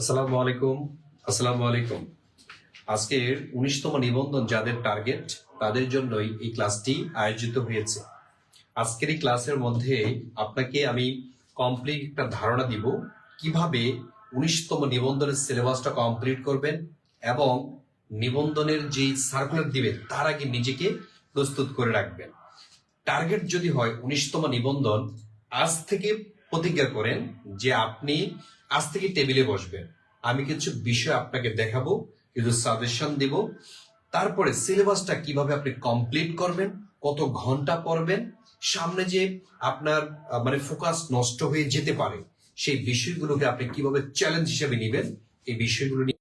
আসসালামু আলাইকুম। আসসালামু আলাইকুম। আজকের 19তম নিবন্ধন যাদের টার্গেট তাদের জন্যই এই ক্লাসটি আয়োজিত হয়েছে। আজকের এই ক্লাসের মধ্যে আপনাকে আমি কমপ্লিট একটা ধারণা দিব কিভাবে 19তম নিবন্ধনের সিলেবাসটা কমপ্লিট করবেন এবং নিবন্ধনের যে সার্কুলার দিবেন তার আগে নিজেকে প্রস্তুত করে রাখবেন। টার্গেট যদি হয় 19তম নিবন্ধন, আজ থেকে প্রতিজ্ঞা করেন যে আপনি আজ থেকে টেবিলে বসবেন। আমি কিছু বিষয় আপনাকে দেখাবো, কিছু সাজেশন দিব, তারপরে সিলেবাসটা কিভাবে আপনি কমপ্লিট করবেন, কত ঘন্টা পড়বেন, সামনে যে আপনার মানে ফোকাস নষ্ট হয়ে যেতে পারে সেই বিষয়গুলোকে আপনি কিভাবে চ্যালেঞ্জ হিসেবে নেবেন, এই বিষয়গুলো নিয়ে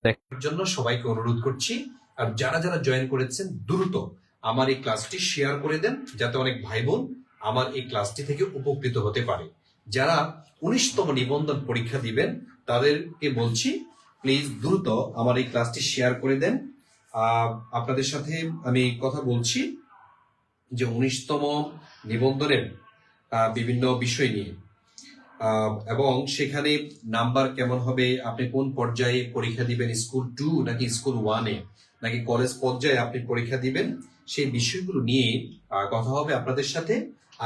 দেখার জন্য সবাইকে অনুরোধ করছি। আর যারা যারা জয়েন করেছেন দ্রুত আমার এই ক্লাসটি শেয়ার করে দেন, যাতে অনেক ভাই বোন আমার এই ক্লাসটি থেকে উপকৃত হতে পারে। যারা 19তম নিবন্ধন পরীক্ষা দিবেন তাদেরকে বলছি, প্লিজ দ্রুত আমার এই ক্লাসটি শেয়ার করে দেন। আপনাদের সাথে আমি কথা বলছি যে 19তম নিবন্ধনের বিভিন্ন বিষয় নিয়ে, এবং সেখানে নাম্বার কেমন হবে, আপনি কোন পর্যায়ে পরীক্ষা দিবেন, স্কুল 2 নাকি স্কুল 1-এ নাকি কলেজ পর্যায়ে আপনি পরীক্ষা দিবেন, সেই বিষয়গুলো নিয়ে কথা হবে আপনাদের সাথে,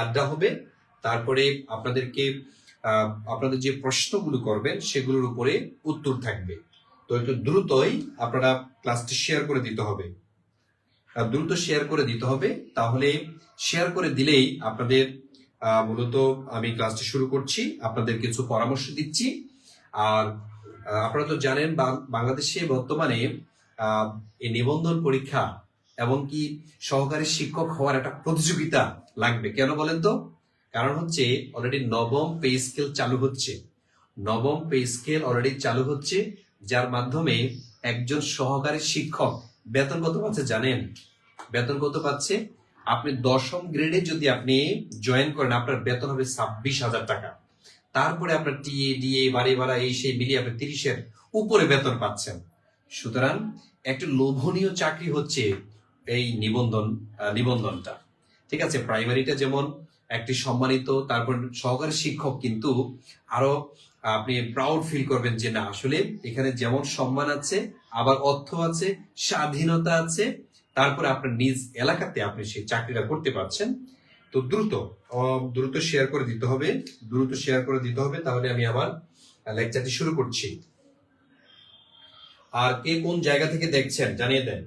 আড্ডা হবে। তারপরে আপনাদেরকে আপনাদের যে প্রশ্নগুলো করবেন সেগুলোর উপরে উত্তর থাকবে। তো একটু দ্রুতই আপনারা ক্লাসটি শেয়ার করে দিতে হবে, দ্রুত শেয়ার করে দিতে হবে। তাহলে শেয়ার করে দিলেই আপনাদের মূলত আমি ক্লাসটি শুরু করছি, আপনাদের কিছু পরামর্শ দিচ্ছি। আর আপনারা তো জানেন বাংলাদেশে বর্তমানে এই নিবন্ধন পরীক্ষা এবং কি সহকারী শিক্ষক হওয়ার একটা প্রতিযোগিতা লাগবে। কেন বলেন তো? কারণ হচ্ছে অলরেডি নবম পে স্কেল চালু হচ্ছে। নবম পে স্কেল অলরেডি চালু হচ্ছে, যার মাধ্যমে একজন সহকারী শিক্ষক বেতন কত পাচ্ছে জানেন? বেতন কত পাচ্ছে? আপনি 10ম গ্রেডে যদি আপনি জয়েন করেন আপনার বেতন হবে 26,000 টাকা। তারপরে আপনার টিএ ডিএ বাড়ি ভাড়া এই সেই মিলিয়ে আপনি 30-এর উপরে বেতন পাচ্ছেন। সুতরাং একটা লোভনীয় চাকরি হচ্ছে এই নিবন্ধনটা। ঠিক আছে, প্রাইমারিটা যেমন একটি সম্মানিত, তারপর সহকারী শিক্ষক কিন্তু আরো আপনি প্রাউড ফিল করবেন যে না, আসলে এখানে যেমন সম্মান আছে আবার অর্থ আছে, স্বাধীনতা আছে, তারপরে আপনার নিজ এলাকাতে আপনি সেই চাকরিটা করতে পারছেন। তো দ্রুত শেয়ার করে দিতে হবে, দ্রুত শেয়ার করে দিতে হবে। তাহলে আমি আমার লেকচারটি শুরু করছি। আর কে কোন জায়গা থেকে দেখছেন জানিয়ে দেন,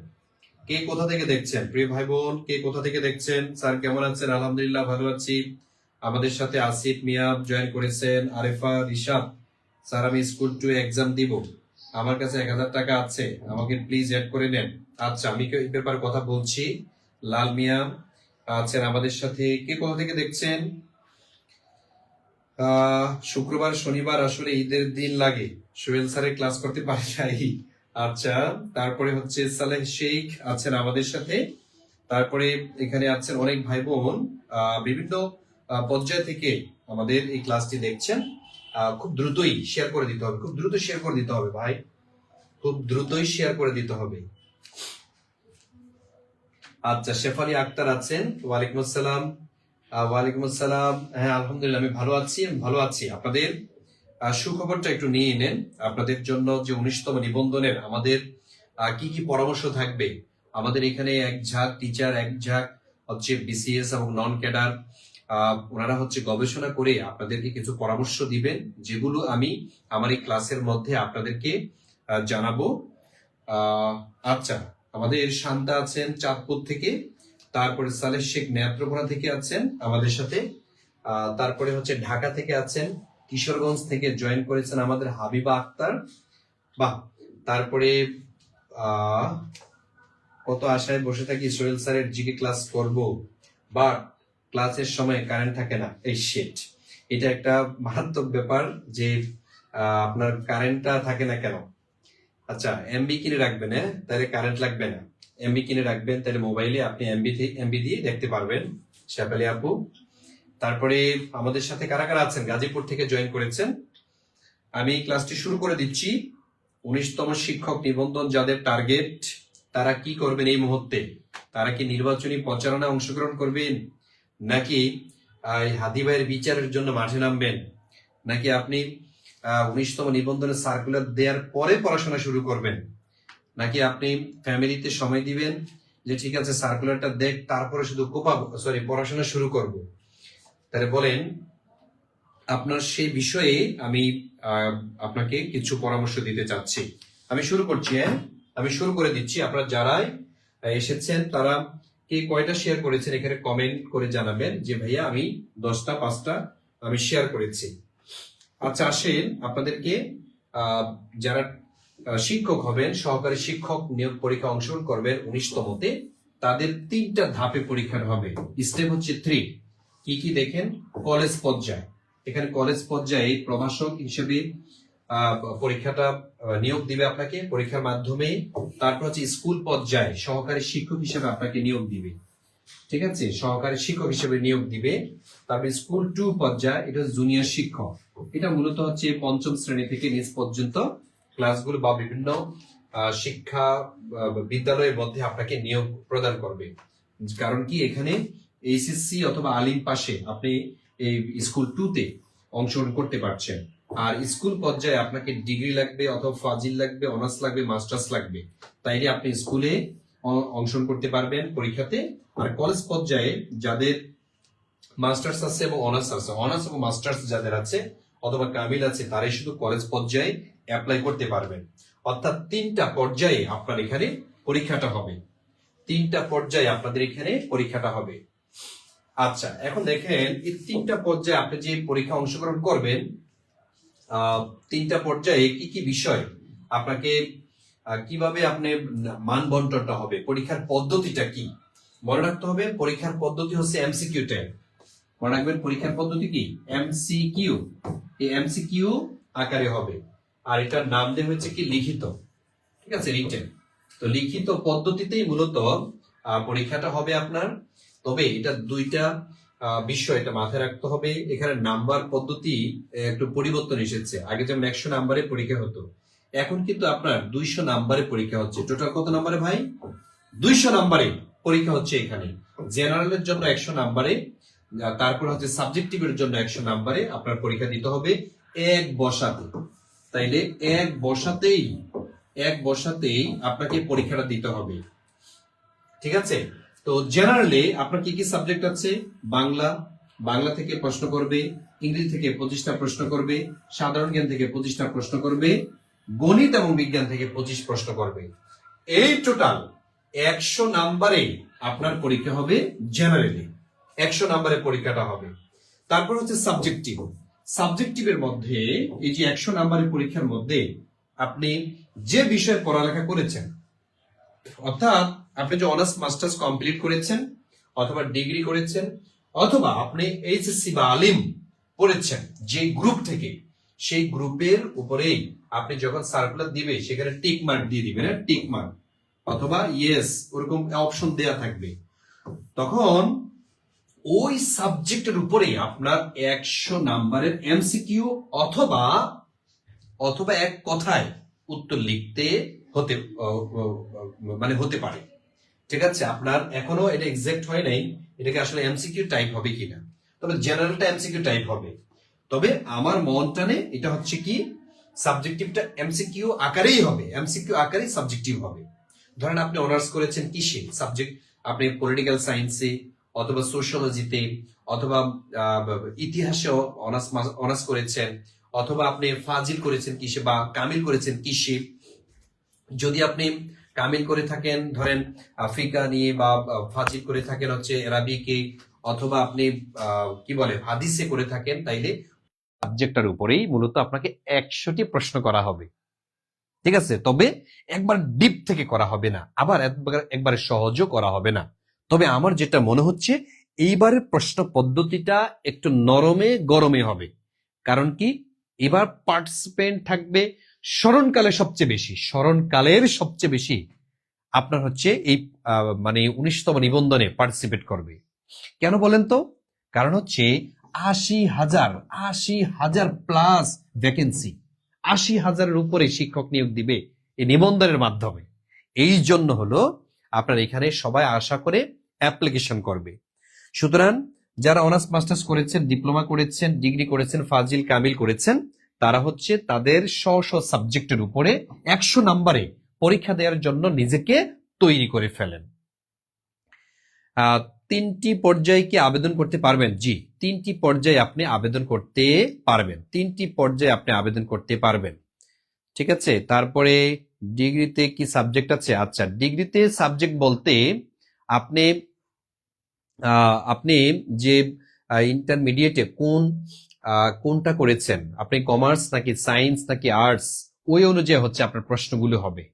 কে কোথা থেকে দেখছেন প্রিয় ভাই বোন, কে কোথা থেকে দেখছেন? স্যার কেমন আছেন? আলহামদুলিল্লাহ ভালো আছি। আমাদের সাথে আসিফ মিয়া জয়েন করেছেন, আরেফা, রিশাদ। স্যার আমি স্কুল 2 এক্সাম দিব, আমার কাছে 1000 টাকা আছে, আমাকে প্লিজ অ্যাড করে নেন। আচ্ছা, আমি এই ব্যাপারে কথা বলছি। লাল মিয়া আছেন আমাদের সাথে। কে কোথা থেকে দেখছেন? শুক্রবার শনিবার আসলে ঈদের দিন লাগে, সোহেল স্যারের ক্লাস করতে পারি নাই। আচ্ছা, তারপরে হচ্ছে সালেহ শেখ আছেন আমাদের সাথে। তারপরে এখানে আছেন অনেক ভাই বোন বিভিন্ন পর্যায় থেকে আমাদের এই ক্লাসটি দেখছেন। খুব দ্রুতই শেয়ার করে দিতে হবে, খুব দ্রুত শেয়ার করে দিতে হবে ভাই, খুব দ্রুতই শেয়ার করে দিতে হবে। আচ্ছা, শেফালি আক্তার আছেন, ওয়ালাইকুম আসসালাম। ওয়ালাইকুম আসসালাম। হ্যাঁ আলহামদুলিল্লাহ আমি ভালো আছি, আপনাদের সুখবরটা একটু নিয়ে নেন। আপনাদের জন্য যে 19তম নিবন্ধনের আমাদের কি কি পরামর্শ থাকবে, আমাদের এখানে এক ঝাঁক টিচার, এক ঝাঁক হচ্ছে বিসিএস এবং নন ক্যাডার, ওনারা হচ্ছে গবেষণা করে আপনাদেরকে কিছু পরামর্শ দিবেন, যেগুলো আমি আমার এই ক্লাসের মধ্যে আপনাদেরকে জানাবো। আচ্ছা, আমাদের শান্তা আছেন চাঁদপুর থেকে, তারপরে সালেহ শেখ নেত্রকোনা থেকে আছেন আমাদের সাথে, তারপরে হচ্ছে ঢাকা থেকে আছেন, কিশোরগঞ্জ থেকে জয়েন করেছেন আমাদের হাবিবা আক্তার। বাহ, তারপরে কত আশায় বসে থাকি সোহেল স্যারের জিকে ক্লাস করব, বাট ক্লাসের সময় কারেন্ট থাকে না। এই শিট, এটা একটা মারাত্মক ব্যাপার যে আপনার কারেন্টটা থাকে না কেন। আচ্ছা, এমবি কিনে রাখবেন, হ্যাঁ তাহলে কারেন্ট লাগবে না। এমবি কিনে রাখবেন, তাহলে মোবাইলে আপনি এমবি দিয়ে দেখতে পারবেন। শেফালি আপু, তারপরে আমাদের সাথে কারা কারা আছেন? গাজীপুর থেকে জয়েন করেছেন। আমি ক্লাসটি শুরু করে দিচ্ছি। 19তম শিক্ষক নিবন্ধন যাদের টার্গেট, তারা কি করবেন এই মুহূর্তে? তারা কি নির্বাচনী প্রচারণায় অংশগ্রহণ করবেন, নাকি হাদি ভাইয়ের বিচারের জন্য মাঠে নামবেন, নাকি আপনি 19তম নিবন্ধনের সার্কুলার দেওয়ার পরে পড়াশোনা শুরু করবেন, নাকি আপনি ফ্যামিলিতে সময় দিবেন যে ঠিক আছে সার্কুলারটা দেখ তারপরে শুধু পড়াশোনা শুরু করব? তাহলে বলেন, আপনার সেই বিষয়ে আমি আপনাকে কিছু পরামর্শ দিতে চাচ্ছি। আমি শুরু করছি। আমি শুরু করে দিচ্ছি। আপনারা যারাই এসেছেন তারা কে কয়টা শেয়ার করেছেন এখানে কমেন্ট করে জানাবেন যে ভাইয়া আমি 10টা 5টা আমি শেয়ার করেছি। আচ্ছা আসেন, আপনাদেরকে যারা শিক্ষক হবেন, সহকারী শিক্ষক নিয়োগ পরীক্ষা অংশগ্রহণ করবেন 19তমতে, তাদের 3টা ধাপে পরীক্ষা হবে। স্টেপ হচ্ছে 3। কি কি দেখেন? কলেজ পর্যায়ে, এখানে কলেজ পর্যায়ে প্রভাষক হিসেবে পরীক্ষাটা নিয়োগ দিবে আপনাকে পরীক্ষার মাধ্যমে। তারপর হচ্ছে স্কুল পর্যায়ে সহকারী শিক্ষক হিসেবে আপনাকে নিয়োগ দিবে, ঠিক আছে, সহকারী শিক্ষক হিসেবে নিয়োগ দিবে। তারপরে স্কুল 2 পর্যায়ে, এটা জুনিয়র শিক্ষক, এটা মূলত হচ্ছে 5ম শ্রেণী থেকে নিচ পর্যন্ত ক্লাসগুলো বা বিভিন্ন শিক্ষা বিদ্যালয়ের মধ্যে আপনাকে নিয়োগ প্রদান করবে। কারণ কি, এখানে এইচএসসি অথবা আলিম পাশে আপনি এই স্কুল 2তে অংশগ্রহণ করতে পারছেন। আর স্কুল পর্যায়ে আপনাকে ডিগ্রি লাগবে অথবা ফাজিল লাগবে, অনার্স লাগবে, মাস্টার্স লাগবে, তাইলে আপনি স্কুলে অংশগ্রহণ করতে পারবেন পরীক্ষাতে। আর কলেজ পর্যায়ে যাদের মাস্টার্স আছে এবং অনার্স আছে, অনার্স এবং মাস্টার্স যাদের আছে অথবা কামিল আছে, তারাই শুধু কলেজ পর্যায়ে অ্যাপ্লাই করতে পারবেন। অর্থাৎ 3টা পর্যায়ে আপনার এখানে পরীক্ষাটা হবে। 3টা পর্যায়ে আপনাদের এখানে পরীক্ষাটা হবে। আচ্ছা, এখন দেখেন এই 3টা পর্যায়ে আপনি যে পরীক্ষা অংশগ্রহণ করবেন, 3টা পর্যায়ে কি কি বিষয় আপনাকে কিভাবে আপনি মান বন্টনটা হবে, পরীক্ষার পদ্ধতিটা কি মনে রাখতে হবে। পরীক্ষার পদ্ধতি হচ্ছে এমসিকিউ টাইপ। মনে রাখবেন পরীক্ষার পদ্ধতি কি? এমসিকিউ। এই এমসিকিউ আকারে হবে। আর এটার নাম দেওয়া হয়েছে কি? লিখিত, ঠিক আছে, রিটেন। তো লিখিত পদ্ধতিতেই মূলত পরীক্ষাটা হবে আপনার। তবে এটা 2টা বিষয় এটা মাথায় রাখতে হবে। এখানে নাম্বার পদ্ধতি একটু পরিবর্তন এসেছে। আগে যেমন 100 নাম্বারে পরীক্ষা হতো, এখন কিন্তু আপনার 200 নাম্বারে পরীক্ষা হচ্ছে। টোটাল কত নাম্বারে ভাই? 200 নাম্বারে পরীক্ষা হচ্ছে এখানে। জেনারেলের জন্য 100 নাম্বারে, তারপর হচ্ছে সাবজেক্টিভের জন্য 100 নাম্বারে আপনার পরীক্ষা দিতে হবে এক বসাতে। তাইলে এক বসাতেই আপনাকে পরীক্ষাটা দিতে হবে, ঠিক আছে। তো জেনারেলে আপনার কি কি সাবজেক্ট আছে? বাংলা থেকে প্রশ্ন করবে, ইংরেজি থেকে 25টা প্রশ্ন করবে, সাধারণ জ্ঞান থেকে 25টা প্রশ্ন করবে, গণিত এবং বিজ্ঞান থেকে 25 প্রশ্ন করবে। এই টোটাল 100 নাম্বারে আপনার পরীক্ষা হবে। জেনারেলি 100 নাম্বারে পরীক্ষাটা হবে। তারপর হচ্ছে সাবজেক্টিভের মধ্যে, এই যে 100 নাম্বারের পরীক্ষার মধ্যে আপনি যে বিষয়ে পড়ালেখা করেছেন, অর্থাৎ আপনি যে অনার্স মাস্টার্স কমপ্লিট করেছেন অথবা ডিগ্রি করেছেন অথবা আপনি এইচএসসি বা আলিম পড়েছেন যে গ্রুপ থেকে, সেই গ্রুপের উপরেই আপনি যখন সার্কুলার দিবে সেখানে টিক মার্ক দিয়ে দিবেন, টিক মার্ক অথবা ইয়েস, ওরকম অপশন দেয়া থাকবে। তখন ওই সাবজেক্টের উপরে আপনার 100 নাম্বারের এমসিকিউ অথবা এক কথায় উত্তর লিখতে হতে পারে, ঠিক আছে। আপনার এখনো এটা এক্সাক্ট হয় নাই, এটাকে আসলে এমসিকিউ টাইপ হবে কিনা। তবে জেনারেলটা এমসিকিউ টাইপ হবে। তবে আমার মন টানে এটা হচ্ছে কি, সাবজেক্টিভটা এমসিকিউ আকারেই হবে, এমসিকিউ আকারেই সাবজেক্টিভ হবে। ধরেন আপনি অনার্স করেছেন কিসে, সাবজেক্ট আপনি পলিটিক্যাল সায়েন্সে অথবা সোশিওলজিতে অথবা ইতিহাসে অনার্স করেছেন, অথবা আপনি ফাজিল করেছেন কিসে বা কামিল করেছেন কিসে। যদি আপনি কামিল করে থাকেন ধরেন আফ্রিকা নিয়ে, বা ফাজিল করে থাকেন হচ্ছে আরবিকে, অথবা আপনি কি বলে হাদিসে করে থাকেন, তাইলে সাবজেক্টের উপরেই মূলত আপনাকে 100টি প্রশ্ন করা হবে, ঠিক আছে। তবে একবার ডিপ থেকে করা হবে না, আবার একবারে সহজও করা হবে না। তবে আমার যেটা মনে হচ্ছে এইবারের প্রশ্ন পদ্ধতিটা একটু নরমে গরমে হবে। কারণ কি, এবার পার্টিসিপেন্ট থাকবে স্মরণকালের সবচেয়ে বেশি আপনার হচ্ছে এই 19তম নিবন্ধনে পার্টিসিপেট করবে। কেন বলেন তো? কারণ হচ্ছে 80,000 প্লাস ভ্যাকেন্সি, 80,000-এর উপরে শিক্ষক নিয়োগ দিবে এই নিবন্ধনের মাধ্যমে। এই জন্য হলো আপনার এখানে সবাই আশা করে অ্যাপ্লিকেশন করবে। সুতরাং যারা অনার্স মাস্টার্স করেছেন, ডিপ্লোমা করেছেন, ডিগ্রি করেছেন, ফাজিল কামিল করেছেন, তারা হচ্ছে তাদের স্ব সাবজেক্টের উপরে 100 নম্বরে পরীক্ষা দেওয়ার জন্য নিজেকে তৈরি করে ফেলেন। 3টি পর্যায়ে কি আবেদন করতে পারবেন? জি, 3টি পর্যায়ে আপনি আবেদন করতে পারবেন। 3টি পর্যায়ে আপনি আবেদন করতে পারবেন। ঠিক আছে, তারপরে ডিগ্রিতে কি সাবজেক্ট আছে? আচ্ছা, ডিগ্রিতে সাবজেক্ট বলতে আপনি আপনি যে ইন্টারমিডিয়েটে কোনটা করেছেন, আপনি কমার্স নাকি সায়েন্স নাকি আর্টস, ওই অনুযায়ী হচ্ছে আপনার প্রশ্নগুলো হবে।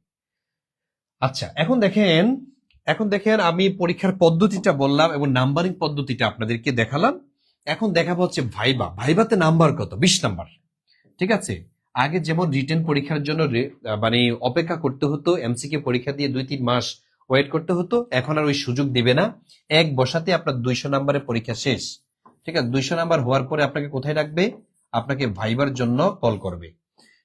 আচ্ছা, এখন দেখেন আমি পরীক্ষার পদ্ধতিটা বললাম এবং নাম্বারিং পদ্ধতিটা আপনাদেরকে দেখালাম। এখন দেখাবো হচ্ছে ভাইভাতে নাম্বার কত? 20 নাম্বার। ঠিক আছে, আগে যেমন রিটেন পরীক্ষার জন্য মানে অপেক্ষা করতে হতো, এমসিকিউ পরীক্ষা দিয়ে 2-3 মাস ওয়েট করতে হতো, এখন আর ওই সুযোগ দিবে না। এক বসাতে আপনার 200 নাম্বারের পরীক্ষা শেষ। ঠিক আছে, 200 নাম্বার হওয়ার পরে আপনাকে কোথায় রাখবে? আপনাকে ভাইবার জন্য কল করবে।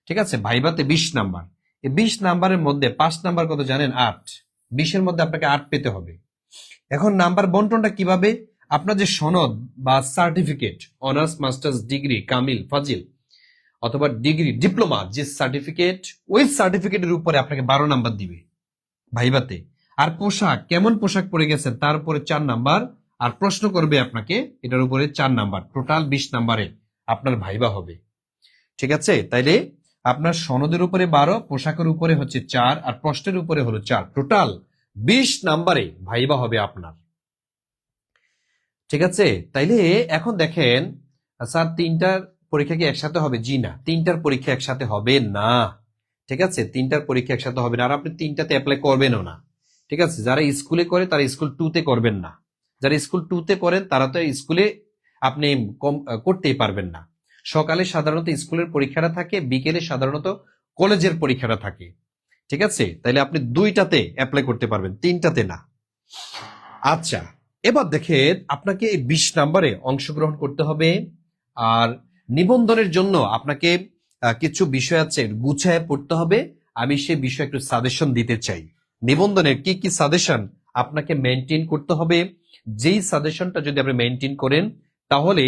ঠিক আছে, ভাইভাতে 20 নাম্বার। এই 20 নাম্বারের মধ্যে 5 নাম্বার কত জানেন? 8। 20-এর মধ্যে আপনাকে 8 পেতে হবে। এখন নাম্বার বন্টনটা কিভাবে? আপনার যে সনদ বা সার্টিফিকেট, অনার্স, মাস্টার্স ডিগ্রি, কামিল, ফাজিল অথবা ডিগ্রি, ডিপ্লোমা যে সার্টিফিকেট, ওই সার্টিফিকেটের উপরে আপনাকে 12 নাম্বার দিবে ভাইভাতে। আর পোশাক, কেমন পোশাক পরে গেছেন তার উপরে 4 নাম্বার। আর প্রশ্ন করবে আপনাকে এটার উপরে 4 নাম্বার। টোটাল 20 নাম্বারে আপনার ভাইবা হবে। ঠিক আছে, তাইলে আপনার সনদের উপরে 12, পোশাকের উপরে হচ্ছে 4, আর প্রশ্নের উপরে হলো 4। টোটাল 20 নাম্বারে ভাইবা হবে আপনার। ঠিক আছে, তাইলে এখন দেখেন স্যার 3টার পরীক্ষা কি একসাথে হবে? জি না, 3টার পরীক্ষা একসাথে হবে না। ঠিক আছে, 3টার পরীক্ষা একসাথে হবে না, আর আপনি 3টাতে অ্যাপ্লাই করবেনও না। ঠিক আছে, যারা স্কুলে করে তারা স্কুল 2-তে করবেন না। যারা স্কুল 2-তে করেন তারা তো স্কুলে আপনি করতেই পারবেন না। সকালে সাধারণত স্কুলের পরীক্ষাটা থাকে, বিকেলে সাধারণত কলেজের পরীক্ষাটা থাকে। ঠিক আছে, তাইলে আপনি 2টাতে অ্যাপ্লাই করতে পারবেন, 3টাতে না। আচ্ছা, এবার দেখেন আপনাকে এই 20 নাম্বারে অংশগ্রহণ করতে হবে। আর নিবন্ধনের জন্য আপনাকে কিছু বিষয় আছে, গুছায় পড়তে হবে। আমি সেই বিষয়ে একটু সাজেশন দিতে চাই। নিবন্ধনের কি কি সাজেশন আপনাকে মেনটেন করতে হবে, যেই সাজেশনটা যদি আপনি মেনটেন করেন তাহলে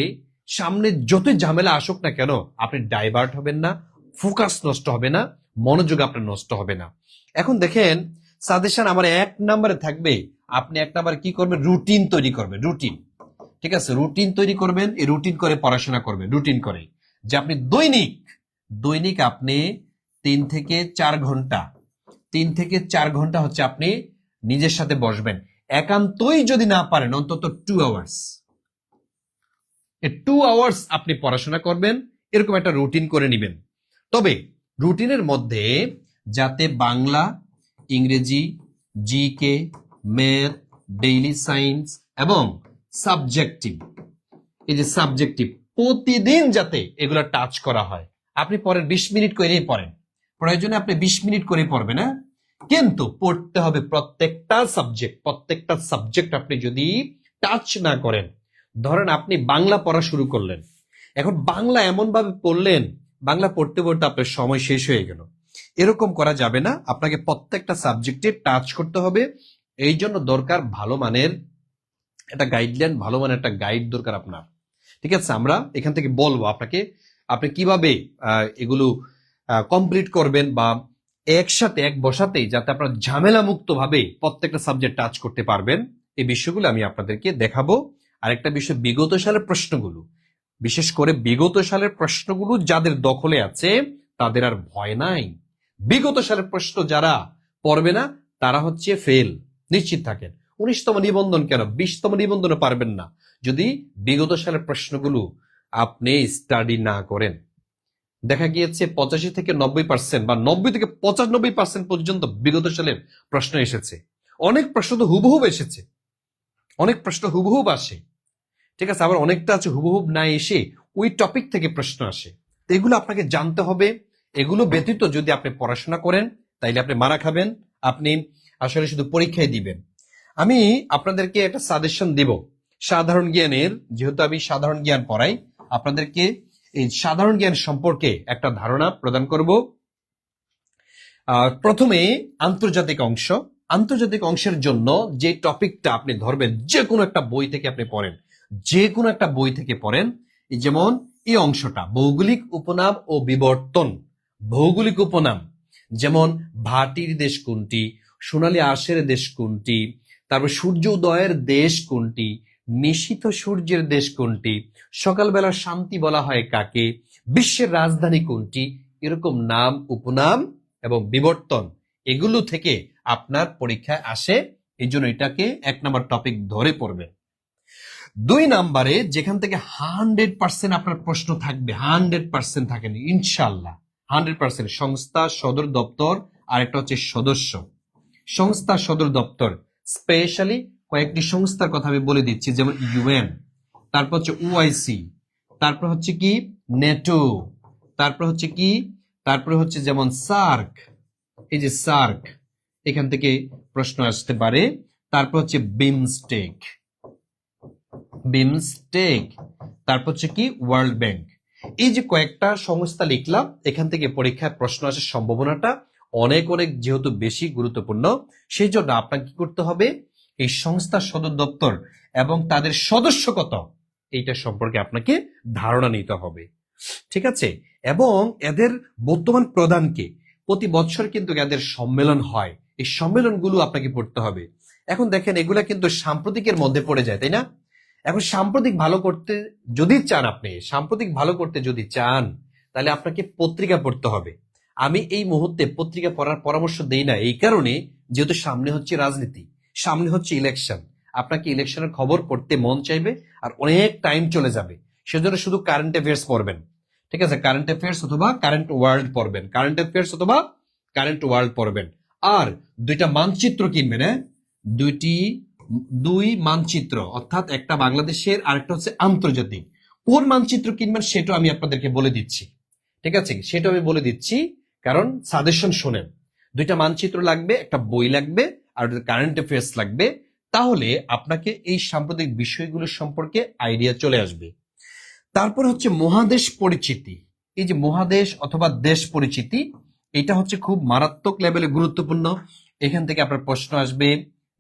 সামনে যতই ঝামেলা আসুক না কেন আপনি ডাইভার্ট হবেন না, ফোকাস নষ্ট হবে না, মনোযোগ আপনার নষ্ট হবে না। এখন দেখেন সাজেশন আমার 1 নম্বরে থাকবে, আপনি 1 নম্বরে কি করবেন? রুটিন তৈরি করবেন। রুটিন, ঠিক আছে, রুটিন তৈরি করবেন। এই রুটিন করে পড়াশোনা করবেন, রুটিন করে যে আপনি দৈনিক আপনি 3 থেকে 4 ঘন্টা হচ্ছে আপনি নিজের সাথে বসবেন। একান্তই যদি না পারেন অন্তত 2 আওয়ার্স, 2 আওয়ার্স আপনি পড়াশোনা করবেন। এরকম একটা রুটিন করে নেবেন। তবে রুটিনের মধ্যে যাতে বাংলা, ইংরেজি, জিকে, ম্যাথ, ডেইলি সায়েন্স এবং সাবজেক্টিভ, এই যে সাবজেক্টিভ প্রতিদিন যাতে এগুলো টাচ করা হয়। আপনি পড়েন 20 মিনিট করেই পড়েন, প্রয়োজনে আপনি 20 মিনিট করে পড়বেন, না কিন্তু পড়তে হবে প্রত্যেকটা সাবজেক্ট আপনি যদি টাচ না করেন, ধরেন আপনি বাংলা পড়া শুরু করলেন, এখন বাংলা এমন ভাবে পড়লেন, বাংলা পড়তে পড়তে আপনার সময় শেষ হয়ে গেল, এরকম করা যাবে না। আপনাকে প্রত্যেকটা সাবজেক্টে টাচ করতে হবে। এই জন্য দরকার ভালো মানের একটা গাইডলাইন, ভালো মানের একটা গাইড দরকার আপনার। ঠিক আছে, আমরা এখান থেকে বলবো আপনাকে আপনি কিভাবে এগুলো কমপ্লিট করবেন, বা একসাথে এক বসাতেই যাতে আপনার ঝামেলা মুক্ত ভাবে প্রত্যেকটা সাবজেক্ট টাচ করতে পারবেন, এই বিষয়গুলো আমি আপনাদেরকে দেখাবো। আরেকটা বিষয়, বিগত সালের প্রশ্নগুলো, বিশেষ করে বিগত সালের প্রশ্নগুলো যাদের দখলে আছে তাদের আর ভয় নাই। বিগত সালের প্রশ্ন যারা পড়বে না তারা হচ্ছে ফেল, নিশ্চিত থাকেন। 19তম নিবন্ধন কেন, 20তম নিবন্ধনও পারবেন না যদি বিগত সালের প্রশ্নগুলো আপনি স্টাডি না করেন। দেখা গিয়েছে 85 থেকে 90% বা 90 থেকে 95% পর্যন্ত বিগত সালের প্রশ্ন এসেছে। অনেক প্রশ্ন তো হুবহুব এসেছে, অনেক প্রশ্ন হুবহুব আসে। ঠিক আছে, আবার অনেকটা আছে হুবহুব না এসে ওই টপিক থেকে প্রশ্ন আসে। তো এগুলো আপনাকে জানতে হবে। এগুলো ব্যতীত যদি আপনি পড়াশোনা করেন তাইলে আপনি মারা খাবেন, আপনি আসলে শুধু পরীক্ষায় দিবেন। আমি আপনাদেরকে একটা সাজেশন দিব সাধারণ জ্ঞানের, যেহেতু আমি সাধারণ জ্ঞান পড়াই, আপনাদেরকে এই সাধারণ জ্ঞান সম্পর্কে একটা ধারণা প্রদান করব। প্রথমে আন্তর্জাতিক অংশের জন্য যে টপিকটা আপনি ধরবেন, যে কোনো একটা বই থেকে আপনি পড়েন, যেমন এই অংশটা ভৌগোলিক উপনাম ও বিবর্তন। ভৌগোলিক উপনাম যেমন ভাটির দেশ কোনটি, সোনালী আঁশের দেশ কোনটি, তারপর সূর্য উদয়ের দেশ কোনটি, নিশীথ সূর্যের দেশ কোনটি, সকালবেলা শান্তি বলা হয় কাকে, বিশ্বের রাজধানী কোনটি, এরকম নাম, উপনাম এবং বিবর্তন এগুলো থেকে আপনার পরীক্ষায় আসে। এই জন্য এটাকে 1 নম্বর টপিক ধরে পড়বে। 2 নম্বরে যেখান থেকে 100% আপনার প্রশ্ন থাকবে, 100% থাকেন ইনশাল্লাহ, 100% সংস্থা, সদর দপ্তর, আর একটা হচ্ছে সদস্য। সংস্থা, সদর দপ্তর, স্পেশালি কয়েকটি সংস্থার কথা আমি বলে দিচ্ছি, যেমন ইউএন, তারপর হচ্ছে ওআইসি, তারপর হচ্ছে কি নেটো, তারপর হচ্ছে কি, তারপর হচ্ছে যেমন সার্ক, এই যে সার্ক, এখান থেকে প্রশ্ন আসতে পারে। তারপর হচ্ছে বিমস্টেক, বিমস্টেক, তারপর হচ্ছে কি ওয়ার্ল্ড ব্যাংক। এই যে কয়েকটা সংস্থা লিখলাম, এখান থেকে পরীক্ষায় প্রশ্ন আসার সম্ভাবনাটা অনেক অনেক যেহেতু বেশি গুরুত্বপূর্ণ, সেই জন্য আপনাকে কি করতে হবে, এই সংস্থার সদর দপ্তর এবং তাদের সদস্য কত এইটা সম্পর্কে আপনাকে ধারণা নিতে হবে, ঠিক আছে। এবং এদের বর্তমান প্রধানকে, প্রতি বছর কিন্তু এদের সম্মেলন হয়, এই সম্মেলনগুলো আপনাকে পড়তে হবে। এখন দেখেন এগুলা কিন্তু সাম্প্রতিকের মধ্যে পড়ে যায়, তাই না? এখন সাম্প্রতিক ভালো করতে যদি চান, আপনি সাম্প্রতিক ভালো করতে যদি চান, তাহলে আপনাকে পত্রিকা পড়তে হবে। আমি এই মুহূর্তে পত্রিকা পড়ার পরামর্শ দেই না, এই কারণে যেহেতু সামনে হচ্ছে রাজনীতি, সামনে হচ্ছে ইলেকশন, আপনাকে ইলেকশনের খবর পড়তে মন চাইবে আর অনেক টাইম চলে যাবে, সেজন্য শুধু কারেন্ট অ্যাফেয়ার্স পড়বেন, ঠিক আছে। কারেন্ট অ্যাফেয়ার্স অথবা কারেন্ট ওয়ার্ল্ড পড়বেন, কারেন্ট অ্যাফেয়ার্স অথবা কারেন্ট ওয়ার্ল্ড পড়বেন। আর 2টা মানচিত্র কিনবেন, হ্যাঁ, দুই মানচিত্র, অর্থাৎ একটা বাংলাদেশের আর একটা হচ্ছে আন্তর্জাতিক। কোন মানচিত্র কিনবেন সেটা আমি আপনাদেরকে বলে দিচ্ছি, ঠিক আছে, সেটা আমি বলে দিচ্ছি, কারণ সাজেশন শোনেন। 2টা মানচিত্র লাগবে, একটা বই লাগবে, আর কারেন্ট অ্যাফেয়ার্স লাগবে, তাহলে আপনাকে এই সাম্প্রতিক বিষয়গুলো সম্পর্কে আইডিয়া চলে আসবে। তারপর হচ্ছে মহাদেশ পরিচিতি। এই যে মহাদেশ অথবা দেশ পরিচিতি, এটা হচ্ছে খুব মারাত্মক লেভেলে গুরুত্বপূর্ণ। এখান থেকে আপনার প্রশ্ন আসবে,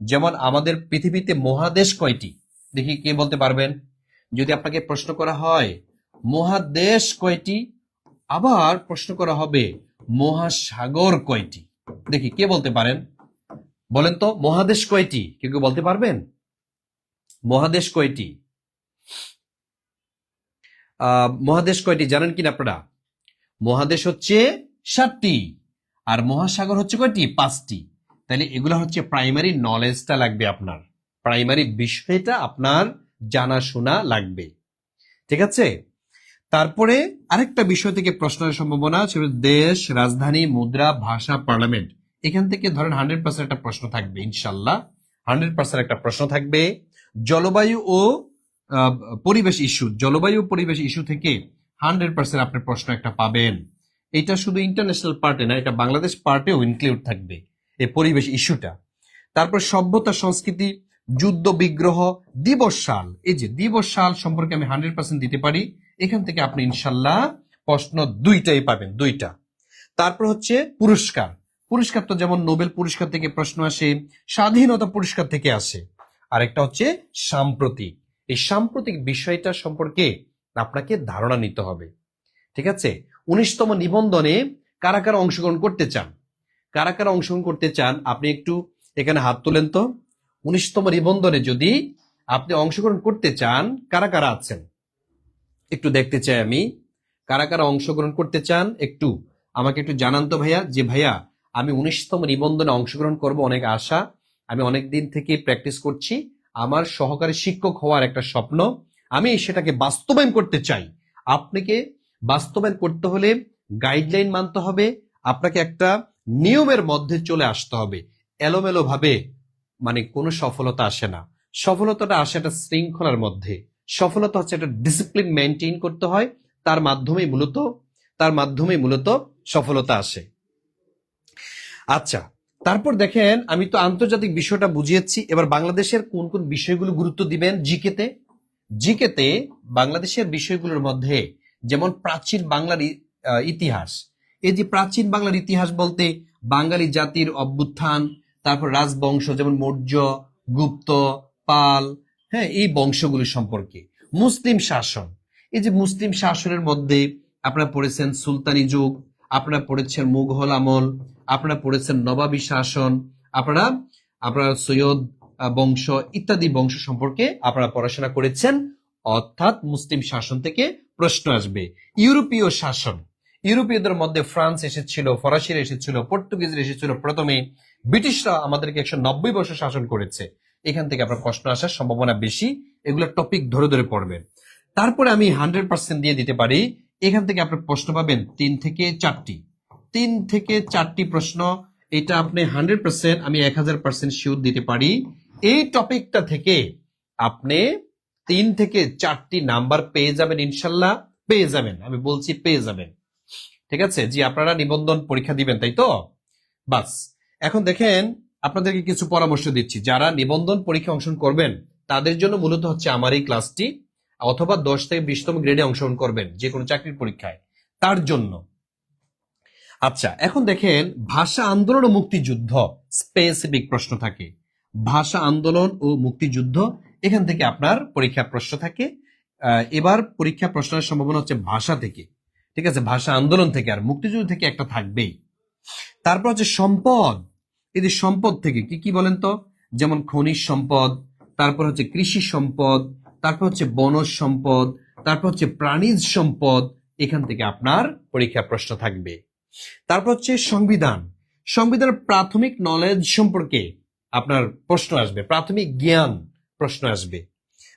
যেমন আমাদের পৃথিবীতে মহাদেশ কয়টি, দেখি কে বলতে পারবেন। যদি আপনাকে প্রশ্ন করা হয় মহাদেশ কয়টি, আবার প্রশ্ন করা হবে মহাসাগর কয়টি, দেখি কে বলতে পারেন, বলেন তো মহাদেশ কয়টি, কেউ বলতে পারবেন? মহাদেশ কয়টি, মহাদেশ কয়টি জানেন কিনা আপনারা? মহাদেশ হচ্ছে 7টি, আর মহাসাগর হচ্ছে কয়টি? 5টি। তাহলে এগুলো হচ্ছে প্রাইমারি নলেজটা লাগবে, আপনার প্রাইমারি বিষয়টা আপনার জানাশোনা লাগবে, ঠিক আছে। তারপরে আরেকটা বিষয় থেকে প্রশ্নের সম্ভাবনা, সেটা দেশ, রাজধানী, মুদ্রা, ভাষা, পার্লামেন্ট। এখান থেকে ধরেন 100% একটা প্রশ্ন থাকবে, ইনশাল্লাহ 100% একটা প্রশ্ন থাকবে। জলবায়ু ও পরিবেশ ইস্যু, জলবায়ু পরিবেশ ইস্যু থেকে 100% আপনি প্রশ্ন একটা পাবেন। এটা শুধু ইন্টারন্যাশনাল পার্টে না, এটা বাংলাদেশ পার্টেও ইনক্লুড থাকবে এই পরিবেশ ইস্যুটা। তারপর সভ্যতা, সংস্কৃতি, যুদ্ধ বিগ্রহ, দিবস সাল, এই যে দিবস সাল সম্পর্কে আমি 100% দিতে পারি। এখান থেকে আপনি ইনশাল্লাহ প্রশ্ন 2টাই পাবেন, 2টা। তারপর হচ্ছে পুরস্কার, পুরস্কার তো যেমন নোবেল পুরস্কার থেকে প্রশ্ন আসে, স্বাধীনতা পুরস্কার থেকে আসে। আরেকটা হচ্ছে সাম্প্রতিক, এই সাম্প্রতিক বিষয়টা সম্পর্কে আপনাকে ধারণা নিতে হবে, ঠিক আছে। 19তম নিবন্ধনে কারা কারা অংশগ্রহণ করতে চান, কারা কারা অংশগ্রহণ করতে চান, আপনি একটু এখানে হাত তোলেন তো। 19তম নিবন্ধনে যদি আপনি অংশগ্রহণ করতে চান, কারা কারা আছেন একটু দেখতে চাই আমি, কারা কারা অংশগ্রহণ করতে চান একটু আমাকে একটু জানান তো ভাইয়া, যে ভাইয়া আমি 19তম নিবন্ধনে অংশগ্রহণ করব, অনেক আশা, আমি অনেক দিন থেকে প্র্যাকটিস করছি, আমার সহকারী শিক্ষক হওয়ার একটা স্বপ্ন, আমি সেটাকে বাস্তবায়ন করতে চাই। আপনাকে বাস্তবায়ন করতে হলে গাইডলাইন মানতে হবে, আপনাকে একটা নিয়মের মধ্যে চলে আসতে হবে। এলোমেলো ভাবে মানে কোনো সফলতা আসে না, সফলতাটা আসে একটা শৃঙ্খলার মধ্যে, সফলতা হচ্ছে একটা ডিসিপ্লিন মেনটেন করতে হয়, তার মাধ্যমেই মূলত সফলতা আসে। আচ্ছা, তারপর দেখেন আমি তো আন্তর্জাতিক বিষয়টা বুঝিয়েছি, এবার বাংলাদেশের কোন কোন বিষয়গুলো গুরুত্ব দিবেন জিকেতে। জিকেতে বাংলাদেশের বিষয়গুলোর মধ্যে যেমন প্রাচীন বাংলার ইতিহাস, এই যে প্রাচীন বাংলার ইতিহাস বলতে বাঙালি জাতির অভ্যুত্থান, তারপর রাজবংশ যেমন মৌর্য, গুপ্ত, পাল, হ্যাঁ, এই বংশগুলি সম্পর্কে, মুসলিম শাসন, এই যে মুসলিম শাসনের মধ্যে আপনারা পড়েছেন সুলতানি যুগ, আপনারা পড়েছেন মুঘল আমল, আপনারা পড়েছেন নবাবী শাসন, আপনারা আপনারা সৈয়দ বংশ ইত্যাদি বংশ সম্পর্কে আপনারা পড়াশোনা করেছেন। অর্থাৎ মুসলিম শাসন থেকে প্রশ্ন আসবে। ইউরোপীয় শাসন, ইউরোপীয়দের মধ্যে ফ্রান্স এসেছিল, ফরাসিরা এসেছিল, পর্তুগিজরা এসেছিল প্রথমে, ব্রিটিশরা আমাদেরকে 190 বছর শাসন করেছে। এখান থেকে আপনার প্রশ্ন আসার সম্ভাবনা বেশি। এগুলো টপিক ধরে ধরে পড়বেন। তারপরে আমি 100% দিয়ে দিতে পারি। এখান থেকে আপনার প্রশ্ন পাবেন 3 থেকে 4টি, 3 থেকে 4টি প্রশ্ন। এটা আপনি 100%, আমি 1000% শিওর দিতে পারি। এই টপিকটা থেকে আপনি 3 থেকে 4টি নাম্বার পেয়ে যাবেন, ইনশাল্লাহ পেয়ে যাবেন। আমি বলছি পেয়ে যাবেন। ঠিক আছে জি, আপনারা নিবন্ধন পরীক্ষা দিবেন তাই তো? বাস, এখন দেখেন আপনাদেরকে কিছু পরামর্শ দিচ্ছি। যারা নিবন্ধন পরীক্ষা অংশগ্রহণ করবেন তাদের জন্য মূলত হচ্ছে আমার এই ক্লাসটি, অথবা 10 থেকে 20তম গ্রেডে অংশগ্রহণ করবেন যে কোনো চাকরির পরীক্ষায়, তার জন্য। আচ্ছা, এখন দেখেন ভাষা আন্দোলন ও মুক্তিযুদ্ধ স্পেসিফিক প্রশ্ন থাকে। ভাষা আন্দোলন ও মুক্তিযুদ্ধ, এখান থেকে আপনার পরীক্ষা প্রশ্ন থাকে। এবার পরীক্ষা প্রশ্নের সম্ভাবনা হচ্ছে ভাষা থেকে, ঠিক আছে, ভাষা আন্দোলন থেকে আর মুক্তিযুদ্ধ থেকে একটা থাকবেই। তারপর হচ্ছে সম্পদ, এই যে সম্পদ থেকে কি কি বলেন তো, যেমন খনিজ সম্পদ, তারপর হচ্ছে কৃষি সম্পদ, তারপর হচ্ছে বনজ সম্পদ, তারপর হচ্ছে প্রাণীজ সম্পদ, এখান থেকে আপনার পরীক্ষা প্রশ্ন থাকবে। তারপর হচ্ছে সংবিধান, সংবিধানের প্রাথমিক নলেজ সম্পর্কে আপনার প্রশ্ন আসবে, প্রাথমিক জ্ঞান প্রশ্ন আসবে।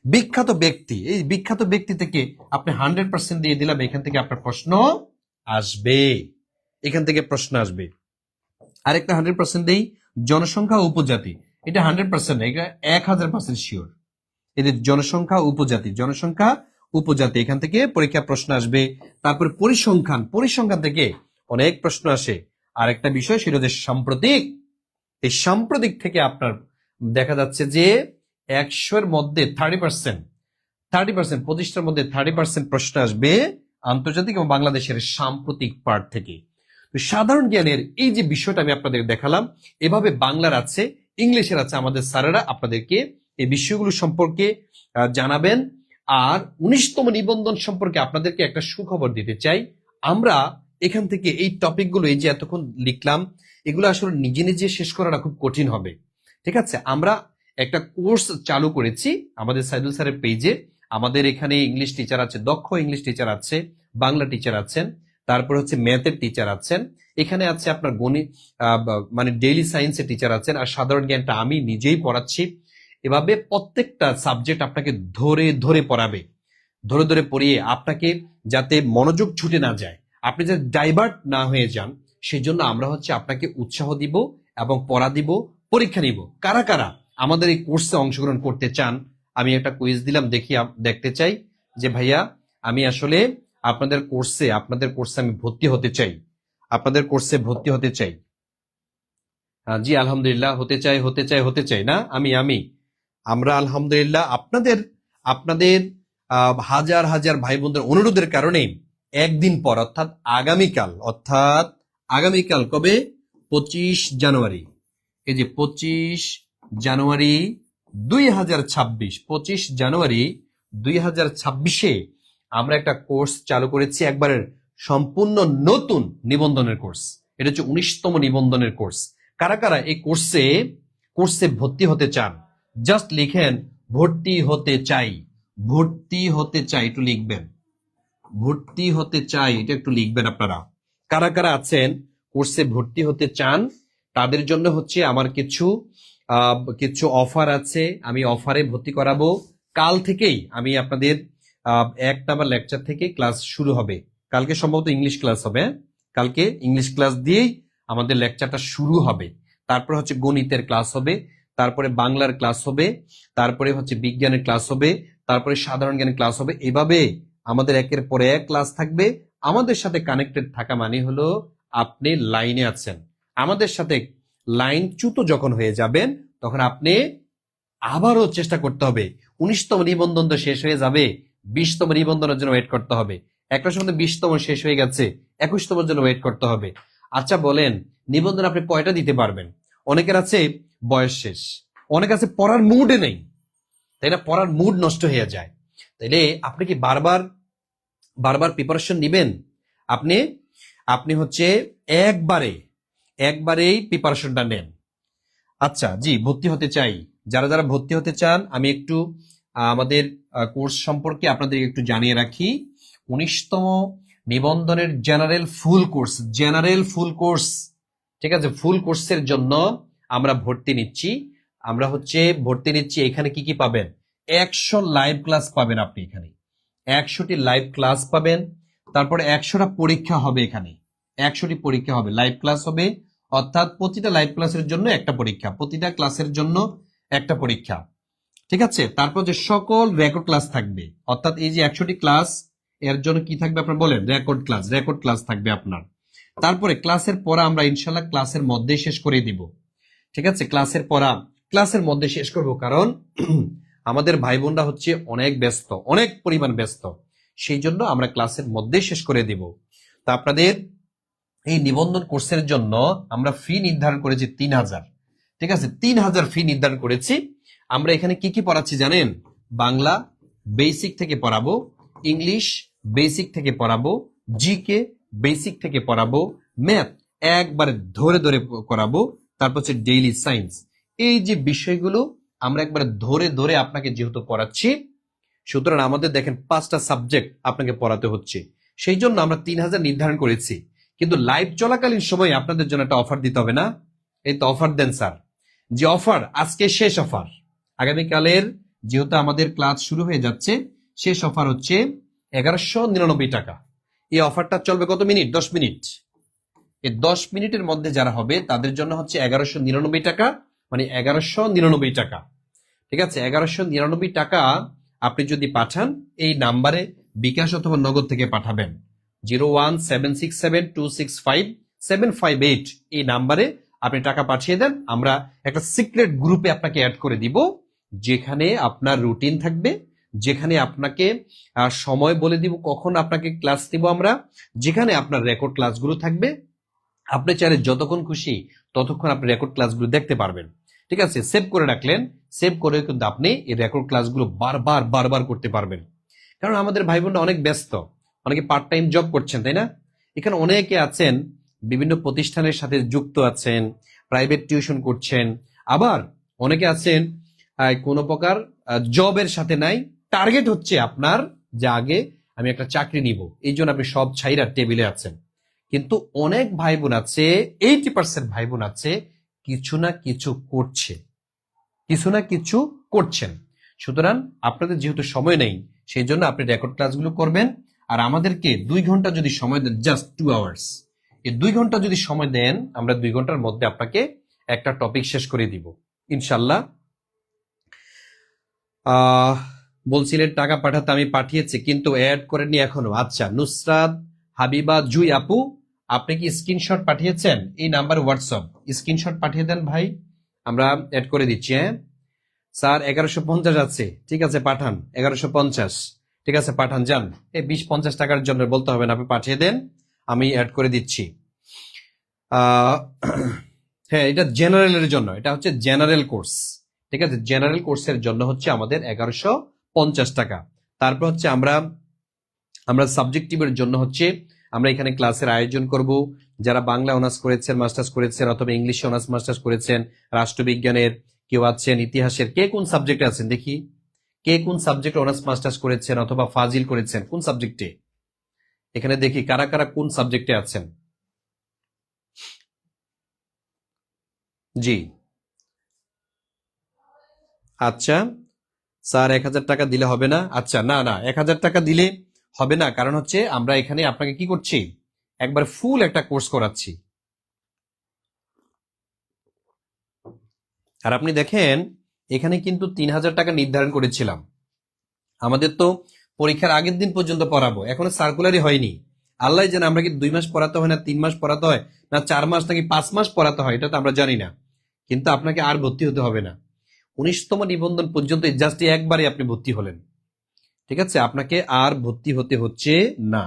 বিখ্যাত ব্যক্তি, এই বিখ্যাত ব্যক্তি থেকে আপনি 100% দিয়ে দিলাম, এখান থেকে আপনার প্রশ্ন আসবে, এখান থেকে প্রশ্ন আসবে। আরেকটা 100% দেই, জনসংখ্যা ও উপজাতি, এটা 100%, এটা 1000% শিওর। এদের জনসংখ্যা উপজাতি, জনসংখ্যা উপজাতি, এখান থেকে পরীক্ষা প্রশ্ন আসবে। তারপর পরিসংখ্যান, পরিসংখ্যান থেকে অনেক প্রশ্ন আসে। আর একটা বিষয় সেটা হচ্ছে সাম্প্রতিক, এই সাম্প্রতিক থেকে আপনার দেখা যাচ্ছে যে 100-এর মধ্যে 30%, 25টার মধ্যে 30% প্রশ্ন আসবে আন্তর্জাতিক এবং বাংলাদেশের সাম্প্রতিক পার্ট থেকে। তো সাধারণ জ্ঞানের এই যে বিষয়টা আমি আপনাদের দেখালাম, এভাবে বাংলার আছে, ইংলিশের আছে। আমাদের স্যারেরা আপনাদেরকে এই বিষয়গুলো সম্পর্কে জানাবেন। আর 19তম নিবন্ধন সম্পর্কে আপনাদেরকে একটা সুখবর দিতে চাই। আমরা এখান থেকে এই টপিকগুলো, এই যে এতক্ষণ লিখলাম, এগুলো আসলে নিজে নিজে শেষ করাটা খুব কঠিন হবে। ঠিক আছে, আমরা একটা কোর্স চালু করেছি আমাদের সাইদুল স্যারের পেজে। আমাদের এখানে ইংলিশ টিচার আছে, দক্ষ ইংলিশ টিচার আছে, বাংলা টিচার আছেন, তারপর হচ্ছে ম্যাথের টিচার আছেন, এখানে আছে আপনার গণিত মানে ডেইলি সায়েন্সের টিচার আছেন, আর সাধারণ জ্ঞানটা আমি নিজেই পড়াচ্ছি। এভাবে প্রত্যেকটা সাবজেক্ট আপনাকে ধরে ধরে পড়াবে, ধরে ধরে পড়িয়ে আপনাকে যাতে মনোযোগ ছুটে না যায়, আপনি যাতে ডাইভার্ট না হয়ে যান, সেই জন্য আমরা হচ্ছে আপনাকে উৎসাহ দিব এবং পড়া দিব, পরীক্ষা নিব। কারা কারা আমাদের এই কোর্সে অংশগ্রহণ করতে চান, আমি একটা কুইজ দিলাম, দেখি দেখতে চাই যে ভাইয়া আমি আসলে আপনাদের কোর্সে আমি ভর্তি হতে চাই, আপনাদের কোর্সে ভর্তি হতে চাই। জি আলহামদুলিল্লাহ, হতে চাই না, আমরা আলহামদুলিল্লাহ আপনাদের আপনাদের হাজার হাজার ভাই বোনদের অনুরোধের কারণে একদিন পর অর্থাৎ আগামীকাল কবে, 25 জানুয়ারি, এই যে 25 জানুয়ারি 2026, 25 জানুয়ারি 2026-এ আমরা একটা কোর্স চালু করেছি, একবারের সম্পূর্ণ নতুন নিবন্ধনের কোর্স। এটা হচ্ছে 19তম নিবন্ধনের কোর্স। কারা কারা এই কোর্সে ভর্তি হতে চান, জাস্ট লিখেন ভর্তি হতে চাই, ভর্তি হতে চাই, একটু লিখবেন, ভর্তি হতে চাই, এটা একটু লিখবেন আপনারা। কারা কারা আছেন কোর্সে ভর্তি হতে চান, তাদের জন্য হচ্ছে আমার কিছু অফার আছে, আমি অফারে ভর্তি করাবো। কাল থেকেই আমি আপনাদের 1 নাম্বার লেকচার থেকে ক্লাস শুরু হবে। কালকে সম্ভবত ইংলিশ ক্লাস হবে, কালকে ইংলিশ ক্লাস দিয়েই আমাদের লেকচারটা শুরু হবে। তারপর হচ্ছে গণিতের ক্লাস হবে, তারপরে বাংলার ক্লাস হবে, তারপরে হচ্ছে বিজ্ঞানের ক্লাস হবে, তারপরে সাধারণ জ্ঞানের ক্লাস হবে। এভাবে আমাদের একের পরে এক ক্লাস থাকবে। আমাদের সাথে কানেক্টেড থাকা মানে হলো আপনি লাইনে আছেন। আমাদের সাথে লাইনচ্যুত যখন হয়ে যাবেন তখন আপনি আবারও চেষ্টা করতে হবে। 19তম নিবন্ধন তো শেষ হয়ে যাবে, 20তম নিবন্ধনের জন্য ওয়েট করতে হবে। একটা সময় 20তম শেষ হয়ে গেছে, 21তমের জন্য ওয়েট করতে হবে। আচ্ছা বলেন, নিবন্ধন আপনি কয়টা দিতে পারবেন? অনেকের আছে বয়স শেষ, অনেক আছে পড়ার মুডে নেই, তাই না, পড়ার মুড নষ্ট হয়ে যায়। তাইলে আপনি কি বারবার বারবার প্রিপারেশন নিবেন, আপনি আপনি হচ্ছে একবারেই প্রিপারেশনটা নেন। আচ্ছা, জি, ভর্তি হতে চাই, যারা যারা ভর্তি হতে চান আমি একটু আমাদের কোর্স সম্পর্কে আপনাদের একটু জানিয়ে রাখি। 19তম নিবন্ধনের জেনারেল ফুল কোর্স, ঠিক আছে, ফুল কোর্সের জন্য আমরা ভর্তি নিচ্ছি। আমরা হচ্ছে ভর্তি নিচ্ছি, এখানে কি কি পাবেন? 100 লাইভ ক্লাস পাবেন আপনি এখানে, 100টি লাইভ ক্লাস পাবেন। তারপরে 100টা পরীক্ষা হবে এখানে, 100টি পরীক্ষা হবে, লাইভ ক্লাস হবে, অর্থাৎ প্রতিটা লাইভ ক্লাসের জন্য একটা পরীক্ষা, প্রতিটা ক্লাসের জন্য একটা পরীক্ষা, ঠিক আছে। তারপর যে সকল রেকর্ড ক্লাস থাকবে, অর্থাৎ এই যে 100টি ক্লাস, এর জন্য কি থাকবে আপনার বলেন? রেকর্ড ক্লাস থাকবে আপনার। তারপরে ক্লাসের পড়া আমরা ইনশাল্লাহ ক্লাসের মধ্যে শেষ করে দিব, ঠিক আছে। ক্লাসের পড়া ক্লাসের মধ্যে শেষ করব, কারণ আমাদের ভাই বোনরা হচ্ছে অনেক ব্যস্ত, অনেক পরিমাণ ব্যস্ত, সেই জন্য আমরা ক্লাসের মধ্যে শেষ করে দিব। তা আপনাদের এই নিবন্ধন কোর্সের জন্য আমরা ফি নির্ধারণ করেছি 3000, ঠিক আছে, 3000 ফি নির্ধারণ করেছি। আমরা এখানে কি কি পড়াচ্ছি জানেন? বাংলা বেসিক থেকে পড়াবো, ইংলিশ বেসিক থেকে পড়াবো, জিকে বেসিক থেকে পড়াবো, ম্যাথ একবারে ধরে ধরে করাবো, তারপর হচ্ছে ডেইলি সায়েন্স। এই যে বিষয়গুলো আমরা একবারে ধরে ধরে আপনাকে যেহেতু পড়াচ্ছি, সুতরাং আমাদের দেখেন 5টা সাবজেক্ট আপনাকে পড়াতে হচ্ছে, সেই জন্য আমরা 3000 নির্ধারণ করেছি। কিন্তু লাইভ চলাকালীন সময় আপনাদের জন্য একটা অফার দিতে হবে না? এই তো অফার দেন স্যার। যে অফার, আজকে শেষ অফার, আগামীকালের যেহেতু আমাদের ক্লাস শুরু হয়ে যাচ্ছে, শেষ অফার হচ্ছে 1199 টাকা। এই অফারটা চলবে কত মিনিট? 10 মিনিট। এই 10 মিনিটের মধ্যে যারা হবে তাদের জন্য হচ্ছে 1199 টাকা, মানে 1199 টাকা, ঠিক আছে। 1199 টাকা আপনি যদি পাঠান, এই নাম্বারে বিকাশ অথবা নগদ থেকে পাঠাবেন, 01767265758, এই নাম্বারে আপনি টাকা পাঠিয়ে দেন। আমরা একটা সিক্রেট গ্রুপে আপনাকে অ্যাড করে দিব, যেখানে আপনার রুটিন থাকবে, যেখানে আপনাকে সময় বলে দিব কখন আপনাকে ক্লাস দিব আমরা, যেখানে আপনার রেকর্ড ক্লাসগুলো থাকবে। আপনি চাইলে যতক্ষণ খুশি ততক্ষণ আপনি রেকর্ড ক্লাসগুলো দেখতে পারবেন, ঠিক আছে। সেভ করে রাখলেন, সেভ করে কিন্তু আপনি এই রেকর্ড ক্লাসগুলো বারবার বারবার করতে পারবেন। কারণ আমাদের ভাই বোনরা অনেক ব্যস্ত, অনেকে পার্ট টাইম জব করছেন, তাই না? এখানে অনেকে আছেন বিভিন্ন প্রতিষ্ঠানের সাথে যুক্ত আছেন, প্রাইভেট টিউশন করছেন, আবার অনেকে আছেন কোনো প্রকার জবের সাথে নাই, টার্গেট হচ্ছে আপনার যে আগে আমি একটা চাকরি নিব, এই জন্য আপনি সব ছাইরা টেবিলে আছেন। কিন্তু অনেক ভাই বোন আছে, 80% ভাই বোন আছে কিছু না কিছু করছে, কিছু না কিছু করছেন। সুতরাং আপনাদের যেহেতু সময় নেই, সেই জন্য আপনি রেকর্ড ক্লাসগুলো করবেন। আর আমাদেরকে 2 ঘন্টা যদি সময় দেন, জাস্ট 2 আওয়ার্স, এই 2 ঘন্টা যদি সময় দেন, আমরা 2 ঘন্টার মধ্যে আপনাকে একটা টপিক শেষ করে দিব ইনশাল্লাহ। বলছিলেন টাকা পাঠাতে, আমি পাঠিয়েছি কিন্তু অ্যাড করেনি এখনো। আচ্ছা, নুসরাত হাবিবা জুই আপু, আপনি কি স্ক্রিনশট পাঠিয়েছেন? এই নাম্বার হোয়াটসঅ্যাপ, স্ক্রিনশট পাঠিয়ে দেন ভাই, আমরা অ্যাড করে দিচ্ছি। হ্যাঁ স্যার, 1150 আছে, ঠিক আছে পাঠান, 1150, ঠিক আছে পাঠান, যান। এই 20-50 টাকার জন্য বলতে হবে না, আপনি পাঠিয়ে দেন, আমি অ্যাড করে দিচ্ছি। হ্যাঁ, এটা জেনারেলের জন্য, এটা হচ্ছে জেনারেল কোর্স, ঠিক আছে। জেনারেল কোর্সের জন্য হচ্ছে আমাদের 1150 টাকা। তারপর হচ্ছে আমরা সাবজেক্টিভের জন্য হচ্ছে আমরা এখানে ক্লাসের আয়োজন করব। যারা বাংলা অনার্স করেছেন, মাস্টার্স করেছেন, অথবা ইংলিশে অনার্স মাস্টার্স করেছেন, রাষ্ট্রবিজ্ঞানের কেউ আছেন, ইতিহাসের, কে কোন সাবজেক্টে আছেন দেখি, কে কোন সাবজেক্টে অনার্স মাস্টার্স করেছেন অথবা ফাজিল করেছেন, কোন সাবজেক্টে, এখানে দেখি কারা কারা কোন সাবজেক্টে আছেন। জি, আচ্ছা স্যার, 1000 টাকা দিলে হবে না? আচ্ছা, না না, 1000 টাকা দিলে হবে না, কারণ হচ্ছে আমরা এখানে আপনাকে কি করছি, একবার ফুল একটা কোর্স করাচ্ছি। আর আপনি দেখেন, এখানে কিন্তু 3000 টাকা নির্ধারণ করেছিলাম। আমাদের তো পরীক্ষার আগের দিন পর্যন্ত পড়াবো, এখনো সার্কুলারই হয়নি। আল্লাহ জানে আমরা কি 2 মাস পড়াতে হয়, না 3 মাস পড়াতে হয়, না 4 মাস, নাকি 5 মাস পড়াতে হয়, এটা তো আমরা জানি না। কিন্তু আপনাকে আর ভর্তি হতে হবে না, 19তম নিবন্ধন পর্যন্ত জাস্ট একবারে আপনি ভর্তি হলেন, ঠিক আছে, আপনাকে আর ভর্তি হতে হচ্ছে না।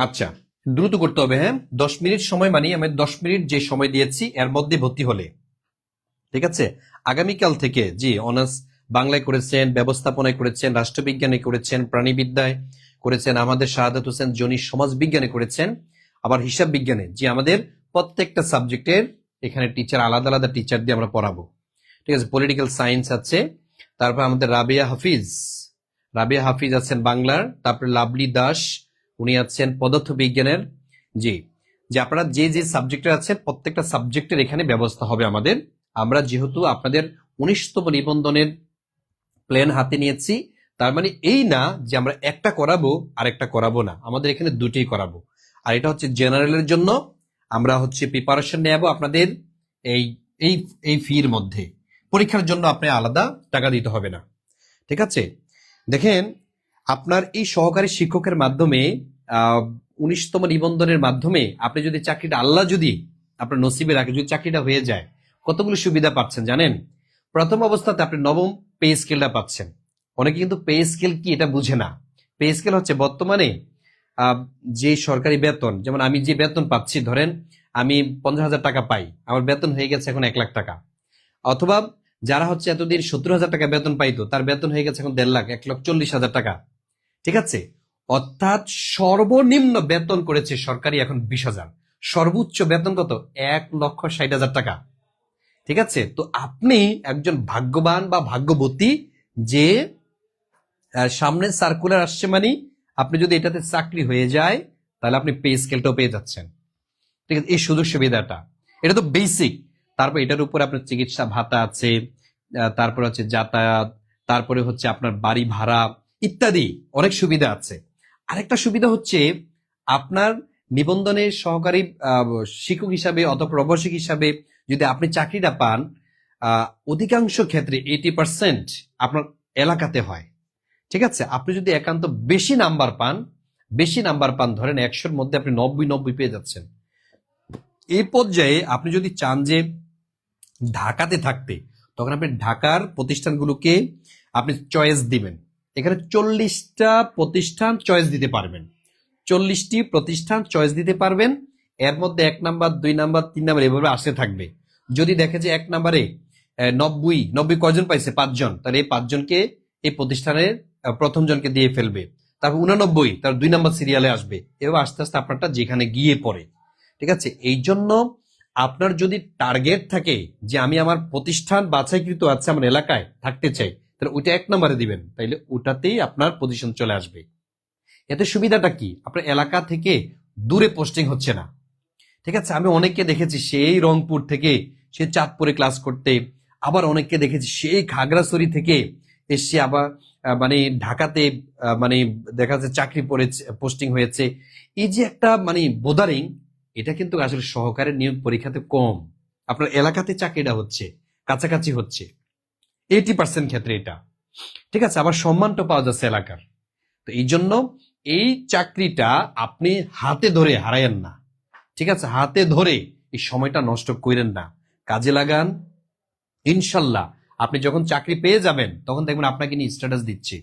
আচ্ছা, দ্রুত করতে হবে। হ্যাঁ, 10 মিনিট সময়, মানে আমি 10 মিনিট যে সময় দিয়েছি এর মধ্যে ভর্তি হলে, ঠিক আছে। আগামীকাল থেকে জি অনার্স বাংলায় করেছেন, ব্যবস্থাপনায় করেছেন, রাষ্ট্রবিজ্ঞানে করেছেন, প্রাণীবিদ্যায় করেছেন, আমাদের শাহাদাত হোসেন জনি সমাজ বিজ্ঞানে করেছেন, আবার হিসাব বিজ্ঞানে, যে আমাদের প্রত্যেকটা সাবজেক্টের এখানে টিচার আলাদা আলাদা টিচার দিয়ে আমরা পড়াবো, ঠিক আছে। পলিটিক্যাল সায়েন্স আছে, তারপর আমাদের রাবিয়া হাফিজ আছেন বাংলার, তারপরে লাভলি দাস, উনি আছেন পদার্থ বিজ্ঞানের। জি, যে আপনারা যে যে সাবজেক্টের আছেন প্রত্যেকটা সাবজেক্টের এখানে ব্যবস্থা হবে আমাদের। আমরা যেহেতু আপনাদের 19তম নিবন্ধনের প্ল্যান হাতে নিয়েছি, তার মানে এই না যে আমরা একটা করাবো আর একটা করাবো না, আমাদের এখানে দুটোই করাবো। আর এটা হচ্ছে জেনারেলের জন্য আমরা হচ্ছে প্রিপারেশন নেব আপনাদের এই এই এই ফির মধ্যে। পরীক্ষার জন্য আপনি আলাদা টাকা দিতে হবে না, ঠিক আছে। দেখেন, আপনার এই সহকারী শিক্ষকের মাধ্যমে 19তম নিবন্ধনের মাধ্যমে আপনি যদি চাকরিটা, আল্লাহ যদি আপনার নসিবে রাখে, যদি চাকরিটা হয়ে যায়, কতগুলো সুবিধা পাচ্ছেন জানেন? প্রথম অবস্থাতে আপনি নবম পে স্কেলটা পাচ্ছেন। অনেকে কিন্তু পে স্কেল কি এটা বুঝে না। পে স্কেল হচ্ছে বর্তমানে যে সরকারি বেতন, যেমন আমি যে বেতন পাচ্ছি, ধরেন আমি 50,000 টাকা পাই, আমার বেতন হয়ে গেছে এখন 1 লাখ টাকা। অথবা যারা হচ্ছে এতদিন 70,000 টাকা বেতন পাইতো, তার বেতন হয়ে গেছে এখন 1.5 লাখ, 1,40,000 টাকা, ঠিক আছে। অর্থাৎ সর্বনিম্ন বেতন করেছে সরকারি এখন 20,000, সর্বোচ্চ বেতন কত? 1,60,000 টাকা, ঠিক আছে। তো আপনি একজন ভাগ্যবান বা ভাগ্যবতী যে সামনে সার্কুলার আসছে, মানে আপনি যদি এটাতে চাকরি হয়ে যায় তাহলে আপনি পে স্কেলটাও পেয়ে যাচ্ছেন, ঠিক আছে। এই সুযোগ সুবিধাটা, এটা তো বেসিক। তারপর এটার উপরে আপনার চিকিৎসা ভাতা আছে, তারপরে হচ্ছে যাতায়াত, তারপরে হচ্ছে আপনার বাড়ি ভাড়া ইত্যাদি অনেক সুবিধা আছে। আরেকটা সুবিধা হচ্ছে আপনার নিবন্ধনের সহকারী শিক্ষক হিসাবে অথবা প্রভাষক হিসাবে যদি আপনি চাকরিটা পান, অধিকাংশ ক্ষেত্রে 80% আপনার এলাকাতে হয়, ঠিক আছে। আপনি যদি একান্ত বেশি নাম্বার পান, ধরেন 100-র মধ্যে আপনি 90 পেয়ে যাচ্ছেন, এই পর্যায়ে আপনি যদি চান যে ঢাকাতে থাকতে, তখন আপনি ঢাকার প্রতিষ্ঠানগুলোকে আপনি চয়েস দিবেন। এখানে 40টা প্রতিষ্ঠান চয়েস দিতে পারবেন, 40টি প্রতিষ্ঠান চয়েস দিতে পারবেন। এর মধ্যে 1 নাম্বার, 2 নাম্বার, 3 নাম্বার এভাবে আসতে থাকবে। যদি দেখে যে 1 নাম্বারে 90 কয়জন পাইছে? 5 জন, তাহলে এই 5 জনকে এই প্রতিষ্ঠানের প্রথম জনকে দিয়ে ফেলবে। তারপর 89, তার 2 নাম্বার সিরিয়ালে আসবে। এভাবে আস্তে আস্তে আপনারটা যেখানে গিয়ে পড়ে, ঠিক আছে। এই জন্য আপনার যদি টার্গেট থাকে যে আমি আমার প্রতিষ্ঠান বাছাইকৃত আছে, আমার এলাকায় থাকতে চাই, তাহলে ওইটা 1 নম্বরে দিবেন, তাইলে ওটাতেই আপনার পজিশন চলে আসবে। এতে সুবিধাটা কি? আপনার এলাকা থেকে দূরে পোস্টিং হচ্ছে না, ঠিক আছে। আমি অনেককে দেখেছি সেই রংপুর থেকে সে চাঁদপুরে ক্লাস করতে, আবার অনেককে দেখেছি সেই খাগড়াছড়ি থেকে এসে আবার মানে ঢাকাতে মানে দেখা যাচ্ছে চাকরি পড়েছে, পোস্টিং হয়েছে। এই যে একটা মানে বোদারিং, এটা কিন্তু আসলে সহকারী নিয়োগ পরীক্ষাতে কম। আপনার এলাকাতে চাকরিটা হচ্ছে, কাছাকাছি হচ্ছে 80% ক্ষেত্রে এটা, ঠিক আছে। আবার সম্মানটা পাওয়া যাচ্ছে এলাকার। তো এই জন্য এই চাকরিটা আপনি হাতে ধরে হারায়েন না, ঠিক আছে। হাতে ধরে এই সময়টা নষ্ট করেন না, কাজে লাগান। ইনশাল্লাহ আপনি যখন চাকরি পেয়ে যাবেন তখন দেখবেন আপনাকে নিয়ে স্ট্যাটাস দিচ্ছে।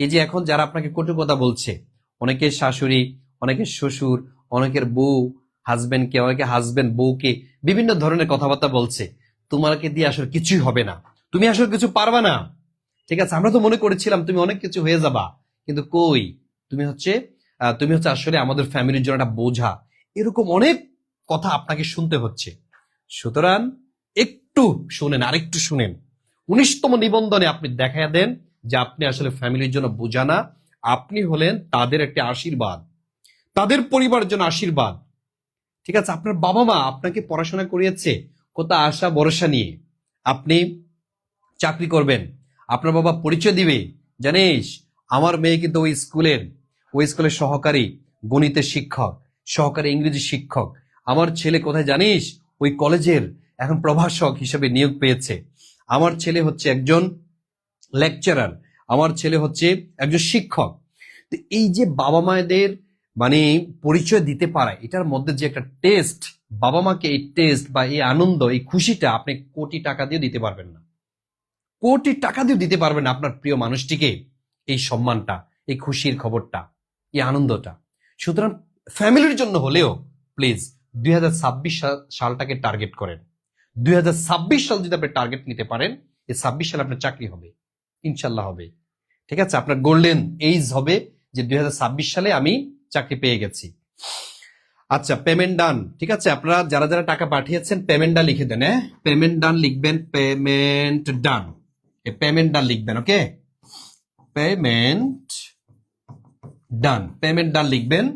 এই যে এখন যারা আপনাকে কটু কথা বলছে, অনেকের শাশুড়ি, অনেকের শ্বশুর, অনেকের বউ হাজবেন্ডকে, অনেকে হাজবেন্ড বউকে বিভিন্ন ধরনের কথাবার্তা বলছে, তোমাকে দিয়ে আসলে কিছুই হবে না, তুমি আসলে কিছু পারবা না, ঠিক আছে। আমরা তো মনে করেছিলাম তুমি অনেক কিছু হয়ে যাবা, কিন্তু কই, তুমি হচ্ছে আসলে আমাদের ফ্যামিলির জন্য একটা বোঝা। এরকম অনেক কথা আপনাকে শুনতে হচ্ছে। সুতরাং একটু শুনেন, আরেকটু শুনেন। 19তম নিবন্ধনে আপনি দেখা দেন যে আপনি আসলে ফ্যামিলির জন্য বোঝা না, আপনি হলেন তাদের একটা আশীর্বাদ, তাদের পরিবারের জন্য আশীর্বাদ, ঠিক আছে। আপনার বাবা মা আপনাকে পড়াশোনা করিয়েছে কত আশা ভরসা নিয়ে। আপনি চাকরি করবেন, আপনার বাবা পরিচয় দিবে, জানিস আমার মেয়ে কিন্তু ওই স্কুলের সহকারী গণিতের শিক্ষক, সহকারী ইংরেজি শিক্ষক। আমার ছেলে কোথায় জানিস? ওই কলেজের এখন প্রভাষক হিসেবে নিয়োগ পেয়েছে। আমার ছেলে হচ্ছে একজন লেকচারার, আমার ছেলে হচ্ছে একজন শিক্ষক। তো এই যে বাবা মায়েদের মানে পরিচয় দিতে পারা, এটার মধ্যে যে একটা টেস্ট, বাবা মাকে এই টেস্ট বা এই আনন্দ, এই খুশিটা আপনি কোটি টাকা দিয়ে দিতে পারবেন না, কোটি টাকা দিয়ে দিতে পারবেন না আপনার প্রিয় মানুষটিকে এই সম্মানটা, এই খুশির খবরটা, এই আনন্দটা। সুতরাং ফ্যামিলির জন্য হলেও প্লিজ 2026 সালটাকে টার্গেট করেন। 2026 সাল যদি আপনি টার্গেট নিতে পারেন, এই 26 সালে আপনার চাকরি হবে, ইনশাল্লাহ হবে। ঠিক আছে, আপনার গোল্ডেন এইজ হবে যে 2026 সালে আমি চাকরি পেয়ে গেছি। আচ্ছা, পেমেন্ট ডান। ঠিক আছে, আপনারা যারা যারা টাকা পাঠিয়েছেন পেমেন্ট ডান লিখে দেন। হ্যাঁ, পেমেন্ট ডান লিখবেন, পেমেন্ট ডান, পেমেন্ট ডান লিখবেন। ওকে, পেমেন্ট ডান, পেমেন্ট ডান লিখবেন।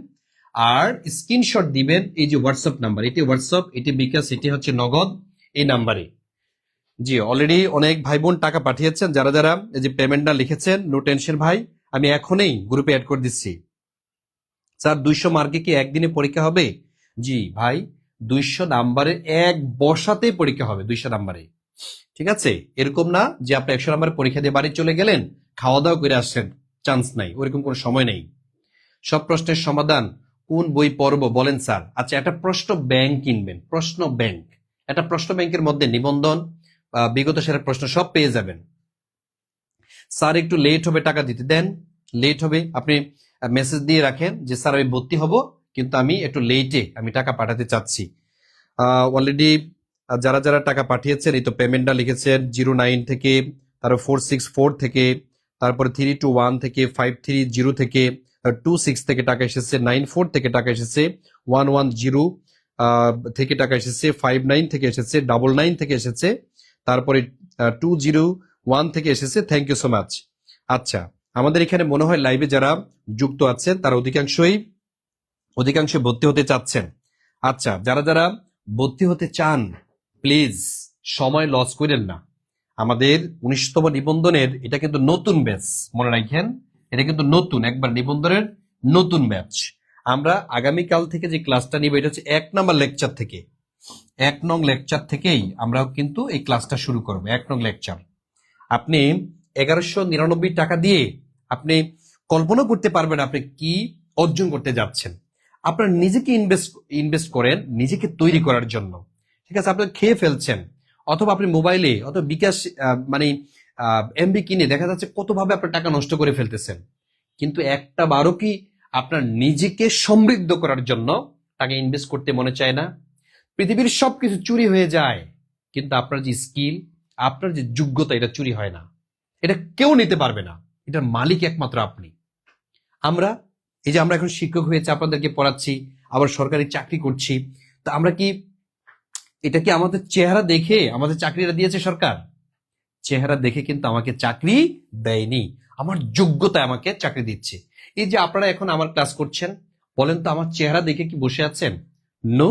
আর স্ক্রিনশট দিবেন এই যে হোয়াটসঅ্যাপ নাম্বার, এটি হোয়াটসঅ্যাপ, এটি বিকাশ, এটি হচ্ছে নগদ, এই নাম্বারে। জি, অলরেডি অনেক ভাই বোন টাকা পাঠিয়েছেন, যারা যারা এই যে পেমেন্ট ডান লিখেছেন, নো টেনশন ভাই, আমি এখনই গ্রুপে অ্যাড করে দিচ্ছি। স্যার 200 মার্কে কি একদিনে পরীক্ষা হবে? জি ভাই, 200 নাম্বারে এক বসাতে পরীক্ষা হবে, 200 নাম্বারে। ঠিক আছে, এরকম না যে আপনি 100 নাম্বারে পরীক্ষা দিয়ে বাড়ি চলে গেলেন, খাওয়া দাওয়া করে আসছেন, চান্স নাই, ওরকম কোনো সময় নেই। সব প্রশ্নের সমাধান কোন বই পড়বো বলেন স্যার? আচ্ছা, একটা প্রশ্ন ব্যাংক কিনবেন, প্রশ্ন ব্যাংক, একটা প্রশ্ন ব্যাংকের মধ্যে নিবন্ধন, বিগত সালের প্রশ্ন সব পেয়ে যাবেন। স্যার একটু লেট হবে, টাকা দিতে দেন, লেট হবে, আপনি মেসেজ দিয়ে রাখেন যে স্যার আমি ভর্তি হব, কিন্তু আমি একটু লেটে আমি টাকা পাঠাতে চাচ্ছি। অলরেডি যারা যারা টাকা পাঠিয়েছেন, এই তো পেমেন্টটা লিখেছেন 09 থেকে, তারপর 464 থেকে, তারপরে 321 থেকে, 530 থেকে, 26 থেকে টাকা এসেছে, 94 থেকে টাকা এসেছে, 110 থেকে টাকা এসেছে, 59 থেকে এসেছে, 99 থেকে এসেছে, তারপরে 201 থেকে এসেছে। Thank you so much. আচ্ছা, আমাদের এখানে মনে হয় লাইভে যারা যুক্ত আছেন তারা অধিকাংশই ভর্তি হতে চাচ্ছেন। আচ্ছা, যারা যারা ভর্তি হতে চান প্লিজ সময় লস করেন না। আমাদের 19তম নিবন্ধনের এটা কিন্তু নতুন ব্যাচ, মনে রাখেন, এটা কিন্তু নতুন, একবার নিবন্ধনের নতুন ব্যাচ। আমরা আগামীকাল থেকে যে ক্লাসটা নিব এটা হচ্ছে 1 নম্বর লেকচার থেকে, 1 নং লেকচার থেকেই আমরা কিন্তু এই ক্লাসটা শুরু করব। 1 নং লেকচার আপনি 1199 টাকা দিয়ে আপনি কল্পনা করতে পারবেন আপনি কি অর্জন করতে যাচ্ছেন। আপনার নিজেকে ইনভেস্ট করেন নিজেকে তৈরি করার জন্য। ঠিক আছে, আপনি খেয়ে ফেলছেন, অথবা আপনি মোবাইলে অথবা বিকাশ মানে এমবি কিনে দেখা যাচ্ছে কতভাবে আপনার টাকা নষ্ট করে ফেলতেছেন, কিন্তু একটা বারও কি আপনার নিজেকে সমৃদ্ধ করার জন্য টাকা ইনভেস্ট করতে মনে চায় না? পৃথিবীর সবকিছু চুরি হয়ে যায়, কিন্তু আপনার যে স্কিল, আপনার যে যোগ্যতা, এটা চুরি হয় না, এটা কেউ নিতে পারবে না, এটার মালিক একমাত্র আপনি। আমরা এই যে আমরা এখন শিক্ষক হয়েছে, আপনাদেরকে পড়াচ্ছি, আবার সরকারি চাকরি করছি, তা আমরা কি এটা কি আমাদের চেহারা দেখে আমাদের চাকরিটা দিয়েছে সরকার? চেহারা দেখে কিন্তু আমাকে চাকরি দেয়নি, আমার যোগ্যতা আমাকে চাকরি দিচ্ছে। এই যে আপনারা এখন আমার ক্লাস করছেন, বলেন তো আমার চেহারা দেখে কি বসে আছেন? নো,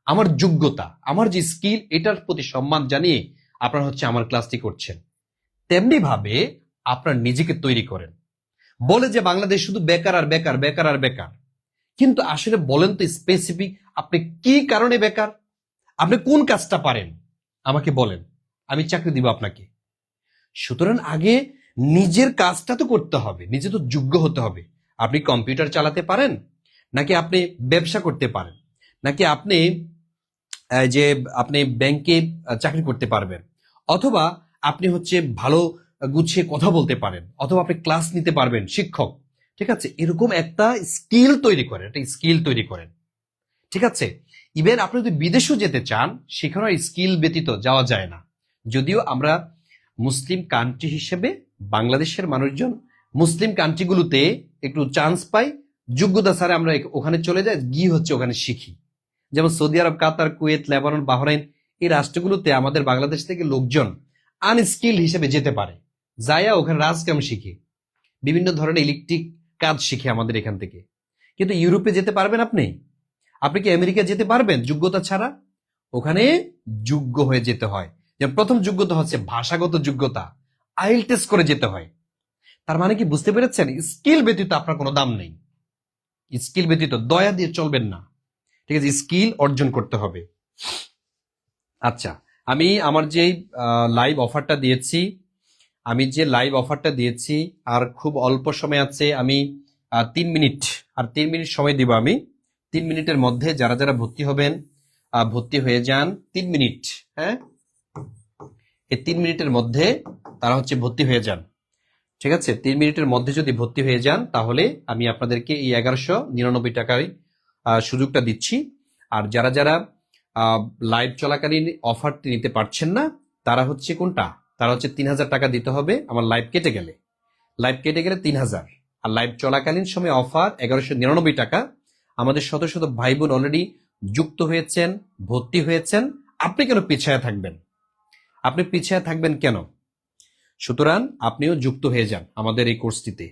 আমার যোগ্যতা, আমার যে স্কিল, এটার প্রতি সম্মান জানিয়ে আপনারা হচ্ছে আমার ক্লাসটি করছেন। তেমনি ভাবে আপনার নিজেকে তৈরি করেন। বলে যে বাংলাদেশ শুধু বেকার আর বেকার, বেকার আর বেকার, কিন্তু আসলে বলেন তো স্পেসিফিক আপনি কি কারণে বেকার, আপনি কোন কাজটা পারেন আমাকে বলেন, আমি চাকরি দিব আপনাকে। সুতরাং আগে নিজের কাজটা তো করতে হবে, নিজে তো যোগ্য হতে হবে। আপনি কম্পিউটার চালাতে পারেন, নাকি আপনি ব্যবসা করতে পারেন, নাকি আপনি যে আপনি ব্যাংকে চাকরি করতে পারবেন, অথবা আপনি হচ্ছে ভালো গুছিয়ে কথা বলতে পারেন, অথবা আপনি ক্লাস নিতে পারবেন, শিক্ষক। ঠিক আছে, এরকম একটা স্কিল তৈরি করেন, একটা স্কিল তৈরি করেন। ঠিক আছে, ইভেন আপনি যদি বিদেশেও যেতে চান, সেখানে স্কিল ব্যতীত যাওয়া যায় না। যদিও আমরা মুসলিম কান্ট্রি হিসেবে বাংলাদেশের মানুষজন মুসলিম কান্ট্রিগুলোতে একটু চান্স পাই, যোগ্যতা ছাড়া আমরা ওখানে চলে যাই, গিয়ে হচ্ছে ওখানে শিখি। যেমন সৌদি আরব, কাতার, কুয়েত, লেবানন, বাহরাইন, এই রাষ্ট্রগুলোতে আমাদের বাংলাদেশ থেকে লোকজন আনস্কিল হিসেবে যেতে পারে, যাইয়া ওখানে রাজকাম শিখে, বিভিন্ন ধরনের ইলেকট্রিক কাজ শিখে আমাদের এখান থেকে। কিন্তু ইউরোপে যেতে পারবেন আপনি? আপনি কি আমেরিকা যেতে পারবেন যোগ্যতা ছাড়া? ওখানে যোগ্য হয়ে যেতে হয়। যেমন প্রথম যোগ্যতা হচ্ছে ভাষাগত যোগ্যতা, আইএলটিএস করে যেতে হয়। তার মানে কি বুঝতে পেরেছেন? স্কিল ব্যতীত আপনার কোনো দাম নেই, স্কিল ব্যতীত দয়া দিয়ে চলবেন না। ঠিক আছে, স্কিল অর্জন করতে হবে। আচ্ছা, আমি আমার যে লাইভ অফারটা দিয়েছি, আর খুব অল্প সময় আছে, আমি 3 মিনিট সময় দিব। আমি 3 মিনিটের মধ্যে যারা যারা ভর্তি হবেন ভর্তি হয়ে যান। 3 মিনিট, হ্যাঁ, এই 3 মিনিটের মধ্যে তারা হচ্ছে ভর্তি হয়ে যান। ঠিক আছে, 3 মিনিটের মধ্যে যদি ভর্তি হয়ে যান, তাহলে আমি আপনাদেরকে এই 1199 টাকায় সুযোগটা দিচ্ছি। আর যারা যারা লাইভ চলাকালীন অফারটি নিতে পারছেন না, তারা হচ্ছে কোনটা, তারা হচ্ছে 3,000 টাকা দিতে হবে আমার লাইভ কেটে গেলে। লাইভ কেটে গেলে 3,000, আর লাইভ চলাকালীন সময় অফার 1,199 টাকা। আমাদের শত শত ভাই বোন অলরেডি যুক্ত হয়েছেন, ভর্তি হয়েছেন। আপনি কেন পিছায়া থাকবেন? আপনি পিছায়া থাকবেন কেন? সুতরাং আপনিও যুক্ত হয়ে যান আমাদের এই কোর্সটিতে।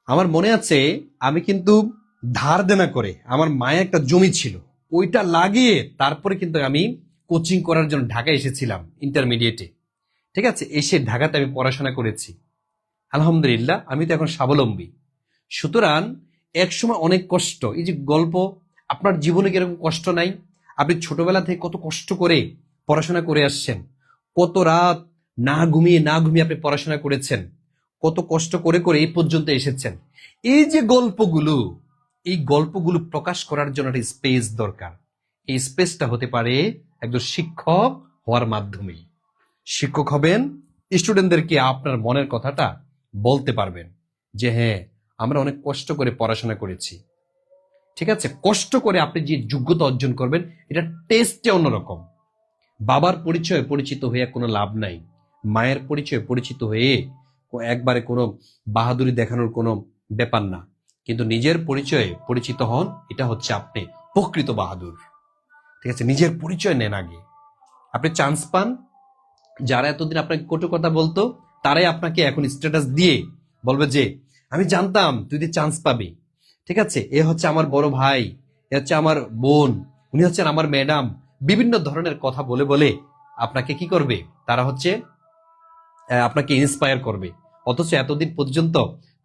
আমার মনে আছে আমি কিন্তু ধার দেনা করে, আমার মায়ের একটা জমি ছিল, ওইটা লাগিয়ে তারপরে কিন্তু আমি কোচিং করার জন্য ঢাকায় এসেছিলাম ইন্টারমিডিয়েটে। ঠিক আছে, এসে ঢাকাতে আমি পড়াশোনা করেছি। আলহামদুলিল্লাহ আমি তো এখন স্বাবলম্বী। সুতরাং একসময় অনেক কষ্ট, এই যে গল্প, আপনার জীবনে কি এরকম কষ্ট নাই? আপনি ছোটবেলা থেকে কত কষ্ট করে পড়াশোনা করে আসছেন, কত রাত না ঘুমিয়ে আপনি পড়াশোনা করেছেন, কত কষ্ট করে করে এই পর্যন্ত এসেছেন। এই যে গল্পগুলো, এই গল্পগুলো প্রকাশ করার জন্য একটা স্পেস দরকার। এই স্পেসটা হতে পারে একজন শিক্ষক হওয়ার মাধ্যমে। শিক্ষক হবেন, স্টুডেন্টদেরকে আপনার মনের কথাটা বলতে পারবেন যে হ্যাঁ, আমরা অনেক কষ্ট করে পড়াশোনা করেছি। ঠিক আছে, কষ্ট করে আপনি যে যোগ্যতা অর্জন করবেন, এটা টেস্টে অন্যরকম। বাবার পরিচয়ে পরিচিত হয়ে কোনো লাভ নাই, মায়ের পরিচয়ে পরিচিত হয়ে একবারে কোনো বাহাদুরি দেখানোর কোনো ব্যাপার না। কিন্তু নিজের পরিচয়ে পরিচিত হন, এটা হচ্ছে আপনি প্রকৃত বাহাদুর। ঠিক আছে, নিজের পরিচয় নেন আগে। আপনি চান্স পান, যারা এতদিন আপনাকে কটু কথা বলতো, তারাই আপনাকে এখন স্ট্যাটাস দিয়ে বলবে যে আমি জানতাম তুই চান্স পাবি। ঠিক আছে, এ হচ্ছে আমার বড় ভাই, এ হচ্ছে আমার বোন, উনি হচ্ছেন আমার ম্যাডাম। বিভিন্ন ধরনের কথা বলে বলে আপনাকে কি করবে, তারা হচ্ছে আপনাকে ইন্সপায়ার করবে। অথচ এতদিন পর্যন্ত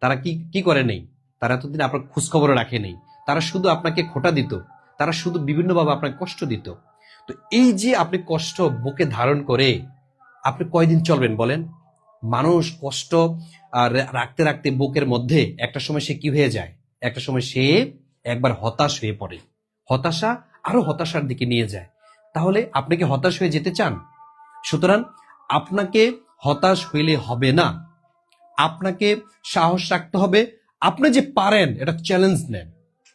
তারা কি কি করে নেই, তারা এতদিন আপনার খোঁজখবর রাখে নেই। তারা শুধু আপনাকে খোঁটা দিত, তারা শুধু বিভিন্নভাবে আপনাকে কষ্ট দিত। তো এই যে আপনি কষ্ট বুকে ধারণ করে আপনি কয়দিন চলবেন বলেন? মানুষ কষ্ট রাখতে রাখতে বুকের মধ্যে একটা সময় সে কি হয়ে যায়, একটা সময় সে একবার হতাশ হয়ে পড়ে। হতাশা আরো হতাশার দিকে নিয়ে যায়। তাহলে আপনি কি হতাশ হয়ে যেতে চান? সুতরাং আপনাকে হতাশ হইলে হবে না, আপনাকে সাহস রাখতে হবে। আপনি যে পারেন এটা চ্যালেঞ্জ নেন,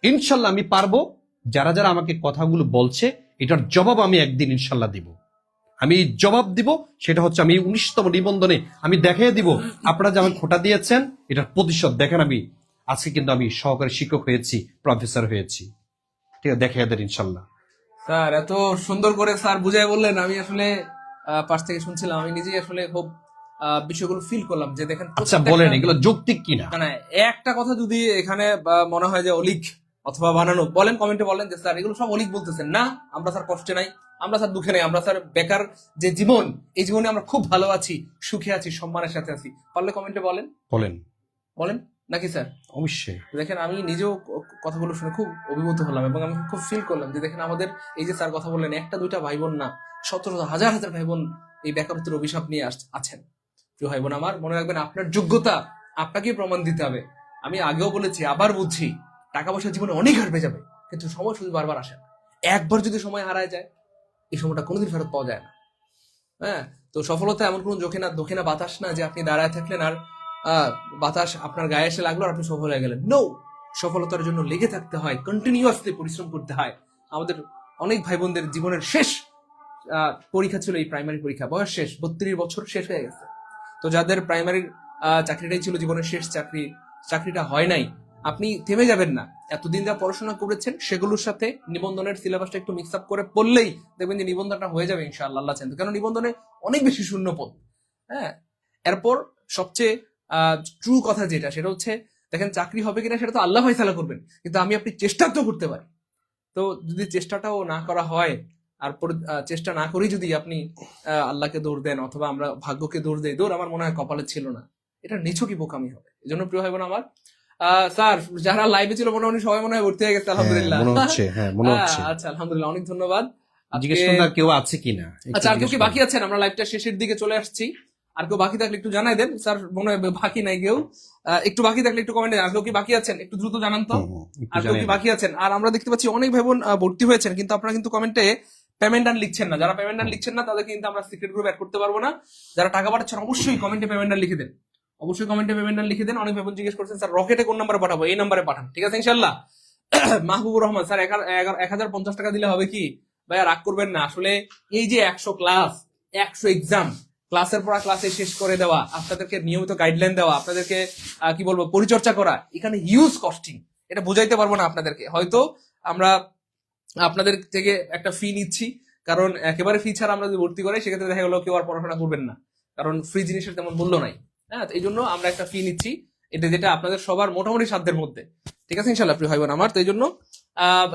ইনশাল্লাহ আমি পারবো। যারা যারা আমাকে কথাগুলো বলছে, এটার জবাব আমি একদিন ইনশাল্লাহ দিব। আমি জবাব দিব, সেটা হচ্ছে আমি 19তম নিবন্ধনে আমি দেখিয়ে দিব আপনারা যে আমাকে খোটা দিয়েছেন এটার প্রতিশোধ দেখেন। আমি আজকে কিন্তু আমি সহকারী শিক্ষক হয়েছি, প্রফেসর হয়েছি। ঠিক আছে, দেখিয়ে দেন ইনশাল্লাহ। স্যার এত সুন্দর করে স্যার বুঝাই বললেন, আমি আসলে পাশ থেকে শুনছিলাম, আমি নিজেই আসলে খুব বিষয়গুলো ফিল করলাম যে দেখেন। আচ্ছা বলেন, এগুলো যৌক্তিক কিনা? মানে একটা কথা যদি এখানে মনে হয় যে অলিক অথবা বানানো, বলেন কমেন্টে বলেন যে স্যার এগুলো সব অলিক বলতেছেন। না, আমরা স্যার কষ্টে নাই, আমরা স্যার দুঃখে নাই, আমরা স্যার বেকার যে জীবন, এই জীবনে আমরা খুব ভালো আছি, সুখে আছি, সম্মানের সাথে আছি। পারলে কমেন্টে বলেন, বলেন বলেন নাকি স্যার? অবশ্যই। দেখেন আমি নিজেও কথাগুলো শুনে খুব অভিভূত হলাম এবং আমি খুব ফিল করলাম যে দেখেন আমাদের এই যে স্যার কথা বললেন, একটা দুইটা ভাই বোন না, শত শত হাজার হাজার ভাই বোন এই বেকারত্বের অভিশাপ নিয়ে আছেন। প্রিয় ভাই বোন আমার, মনে রাখবেন আপনার যোগ্যতা আপনাকে প্রমাণ দিতে হবে। আমি আগেও বলেছি, আবার বুঝছি, টাকা পয়সা জীবনে অনেক হারবে যাবে, কিন্তু সময় শুধু বারবার আসে না। একবার যদি সময় হারায় যায়, এই সময়টা কোনোদিন ফেরত পাওয়া যায় না। হ্যাঁ, তো সফলতা এমন কোনো দোকে না বাতাস না যে আপনি দাঁড়ায় থাকলেন আর বাতাস আপনার গায়ে এসে লাগলো আর আপনি সফল হয়ে গেলেন। নো, সফলতার জন্য লেগে থাকতে হয়, কন্টিনিউয়াসলি পরিশ্রম করতে হয়। আমাদের অনেক ভাই বোনদের জীবনের শেষ পরীক্ষা ছিল এই প্রাইমারি পরীক্ষা, বয়স শেষ, 32 বছর শেষ হয়ে গেছে। তো যাদের প্রাইমারির চাকরিটাই ছিল জীবনের শেষ চাকরি, চাকরিটা হয় নাই, আপনি থেমে যাবেন না। এতদিন যা পড়াশোনা করেছেন সেগুলোর সাথে নিবন্ধনের সিলেবাসটা একটু মিক্স আপ করে পড়লেই দেখবেন যে নিবন্ধনটা হয়ে যাবে ইনশাআল্লাহ, আল্লাহ চান। কারণ নিবন্ধনে অনেক বেশি শূন্য পদ। হ্যাঁ, এরপর সবচেয়ে ট্রু কথা যেটা, সেটা হচ্ছে দেখেন চাকরি হবে কিনা সেটা তো আল্লাহ ফয়সালা করবেন, কিন্তু আমি আপনি চেষ্টা তো করতে পারি। তো যদি চেষ্টাটাও না করা হয়, আর চেষ্টা না করেই যদি আপনি আল্লাহকে দৌড় দেন অথবা আমরা ভাগ্যকে দৌড় দেই, দৌড় আমার মনে হয় কপালে ছিল না, এটা নিছকই বোকামি হবে। এই জন্য প্রিয় ভাই বোন আমার, স্যার যারা লাইভে ছিল মোটামুটি সবাই মনে হয় ভর্তি হয়ে গেছে, আলহামদুলিল্লাহ। আচ্ছা, আলহামদুলিল্লাহ, অনেক ধন্যবাদ। কেউ আছে কিনা? আচ্ছা, আর কেউ কি বাকি আছেন? আমরা লাইভটা শেষের দিকে চলে আসছি। আর কেউ বাকি থাকলে একটু জানাই দেন। স্যার মনে হয় বাকি নাই কেউ, একটু বাকি থাকলে একটু কমেন্টে, আর কেউ কি বাকি আছেন একটু দ্রুত জানান তো, আর কেউ কি বাকি আছেন? আর আমরা দেখতে পাচ্ছি অনেক ভাই বোন ভর্তি হয়েছেন, কিন্তু আপনারা কিন্তু কমেন্টে পেমেন্ট আর লিখছেন না। যারা পেমেন্ট আর লিখছেন না তাদেরকে কিন্তু আমরা সিক্রেট গ্রুপ অ্যাড করতে পারবো না। যারা টাকা পাঠাচ্ছেন অবশ্যই কমেন্টে পেমেন্ট আর লিখে দেন। অবশ্যই কমেন্টে পেমেন্ট লিখে দেন। অনেক ভাই বোন জিজ্ঞেস করছেন স্যার রকেটে কোন নাম্বারে পাঠাবো, এই নাম্বারে পাঠান, ঠিক আছে ইনশাল্লাহ। মাহবুবুর রহমান স্যার 1050 টাকা দিলে হবে কি? ভাইয়া রাগ করবেন না, আসলে এই যে 100 ক্লাস 100 এক্সাম, ক্লাসের পর ক্লাসে শেষ করে দেওয়া, আপনাদেরকে নিয়মিত গাইডলাইন দেওয়া, আপনাদেরকে কি বলবো পরিচর্যা করা, এখানে হিউজ কস্টিং, এটা বোঝাইতে পারবো না আপনাদেরকে। হয়তো আমরা আপনাদের থেকে একটা ফি নিচ্ছি, কারণ একেবারে ফি ছাড়া আমরা যদি ভর্তি করাই সেক্ষেত্রে দেখা গেলো কেউ আর পড়াশোনা করবেন না, কারণ ফ্রি জিনিসের তেমন মূল্য নাই। হ্যাঁ, এই জন্য আমরা একটা ফি নিচ্ছি, এটা যেটা আপনাদের সবার মোটামুটি সাধ্যের মধ্যে, ঠিক আছে ইনশাল্লাহ প্রিয় ভাই বোন আমার। তো এই জন্য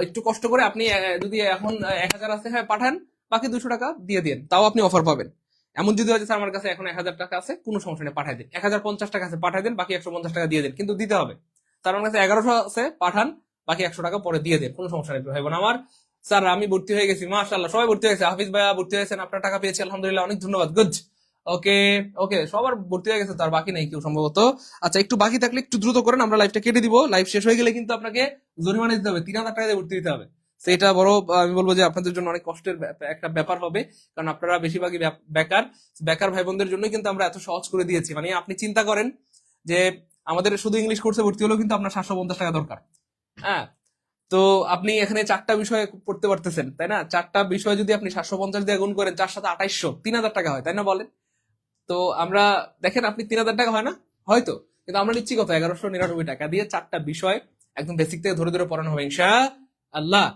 একটু কষ্ট করে আপনি যদি এখন 1000 আছে, হ্যাঁ পাঠান, বাকি 200 টাকা দিয়ে দিন, তাও আপনি অফার পাবেন। এমন যদি হয় যে স্যার আমার কাছে এখন 1000 টাকা আছে, কোনো সমস্যা নেই, পাঠাই দিন। 1050 টাকা আছে, পাঠাই দেন, বাকি 150 টাকা দিয়ে দেন, কিন্তু দিতে হবে। তার আমার কাছে 1100 আছে, পাঠান, বাকি 100 টাকা পরে দিয়ে দেন, কোনো সমস্যা নেই ভাই বোন আমার। স্যার আমি ভর্তি হয়ে গেছি, মাশাআল্লাহ সবাই ভর্তি হয়েছে, হাফিজ ভাইয়া ভর্তি হয়েছেন, আপনার টাকা পেয়েছি আলহামদুলিল্লাহ, অনেক ধন্যবাদ, গুড। ওকে ওকে, সবার ভর্তি হয়ে গেছে, তার বাকি নেই কেউ সম্ভবত। আচ্ছা, একটু বাকি থাকলে একটু দ্রুত করেন, আমরা লাইভটা কেটে দিব। লাইভ শেষ হয়ে গেলে কিন্তু আপনাকে জরিমানা দিতে হবে, 3000 টাকা দিয়ে ভর্তি দিতে হবে। সেটা বড় আমি বলবো যে আপনাদের জন্য অনেক কষ্টের একটা ব্যাপার হবে, কারণ আপনারা বেশিরভাগই বেকার। বেকার ভাই বোনদের জন্য কিন্তু আমরা এত সহজ করে দিয়েছি। মানে আপনি চিন্তা করেন যে আমাদের শুধু ইংলিশ কোর্সে ভর্তি হলেও কিন্তু আপনার 750 টাকা দরকার। হ্যাঁ, তো আপনি এখানে 4টা বিষয় পড়তে পারতেছেন, তাই না? 4টা বিষয় যদি আপনি 750 দিয়ে গুণ করেন, 4 সাথে 2800, 3000 টাকা হয়, তাই না বলেন? তো আমরা দেখেন, আপনি 3000 টাকা হয় না হয়তো, কিন্তু আমরা নিচ্ছি কত? 1199 টাকা দিয়ে 4টা বিষয় একদম বেসিক থেকে ধরে ধরে পড়ানো হবে ইনশা আল্লাহ।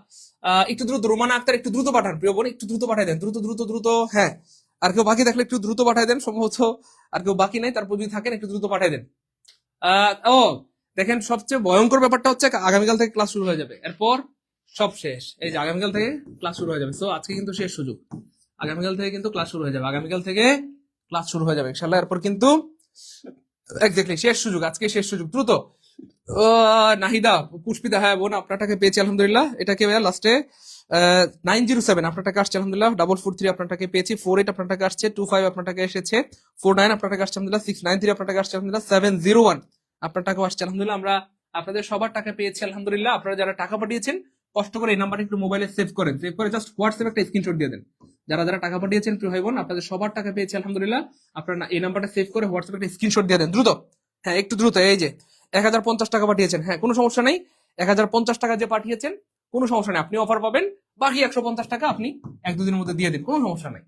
একটু দ্রুত, রোমানা আক্তার একটু দ্রুত পাঠান প্রিয় বোন, একটু দ্রুত পাঠাই দেন, দ্রুত দ্রুত দ্রুত। হ্যাঁ, আর কেউ বাকি থাকলে একটু দ্রুত পাঠাই দেন, সম্ভবত আর কেউ বাকি নাই, তারপর যদি থাকেন একটু দ্রুত পাঠাই দেন। ও দেখেন, সবচেয়ে ভয়ঙ্কর ব্যাপারটা হচ্ছে আগামীকাল থেকে ক্লাস শুরু হয়ে যাবে, এরপর সব শেষ। এই যে আগামীকাল থেকে ক্লাস শুরু হয়ে যাবে, সো আজকে কিন্তু শেষ সুযোগ, আগামীকাল থেকে কিন্তু ক্লাস শুরু হয়ে যাবে, আগামীকাল থেকে ক্লাস শুরু হয়ে যাবে ইনশাল্লাহ, এরপর কিন্তু এক্স্যাক্টলি শেষ সুযোগ, আজকে শেষ সুযোগ, দ্রুত। নাহিদা, পুষ্পিতা, হ্যাঁ বোন আপনার টাকা পেয়েছি আলহামদুলিল্লাহ। এটাকে ভাইয়া লাস্টে 907 আপনার টাকা আসছে আলহামদুলিল্লাহ, 443 আপনার টাকা পেয়েছি, 48 আপনার টাকা আসছে, 25 আপনার টাকা এসেছে, 49 আপনার টাকা আসছে আলহামদুলিল্লাহ, 693 আপনার টাকা আসছে আলহামদুলিল্লাহ, 701 আপনার টাকা আসছে আলহামদুলিল্লাহ। আমরা আপনাদের সবার টাকা পেয়েছি আলহামদুলিল্লাহ। আপনারা যারা টাকা পাঠিয়েছেন কষ্ট করে এই নাম্বারটা একটু মোবাইলে সেভ করেন, সেভ করে জাস্ট হোয়াটসঅ্যাপে একটা স্ক্রিনশট দিয়ে দেন। যারা যারা টাকা পাঠিয়েছেন প্রিয় ভাই বোন, আপনাদের সবার টাকা পেয়েছি আলহামদুলিল্লাহ। আপনারা এই নাম্বারটা সেভ করে হোয়াটসঅ্যাপে একটা স্ক্রিনশট দিয়ে দেন দ্রুত। হ্যাঁ একটু দ্রুত। এই যে 1050 টাকা পাঠিয়েছেন, হ্যাঁ কোনো সমস্যা নেই, 1050 টাকা যে পাঠিয়েছেন কোনো সমস্যা নেই, আপনি অফার পাবেন, বাকি 150 টাকা আপনি 1-2 দিনের মধ্যে দিয়ে দিন, কোনো সমস্যা নাই।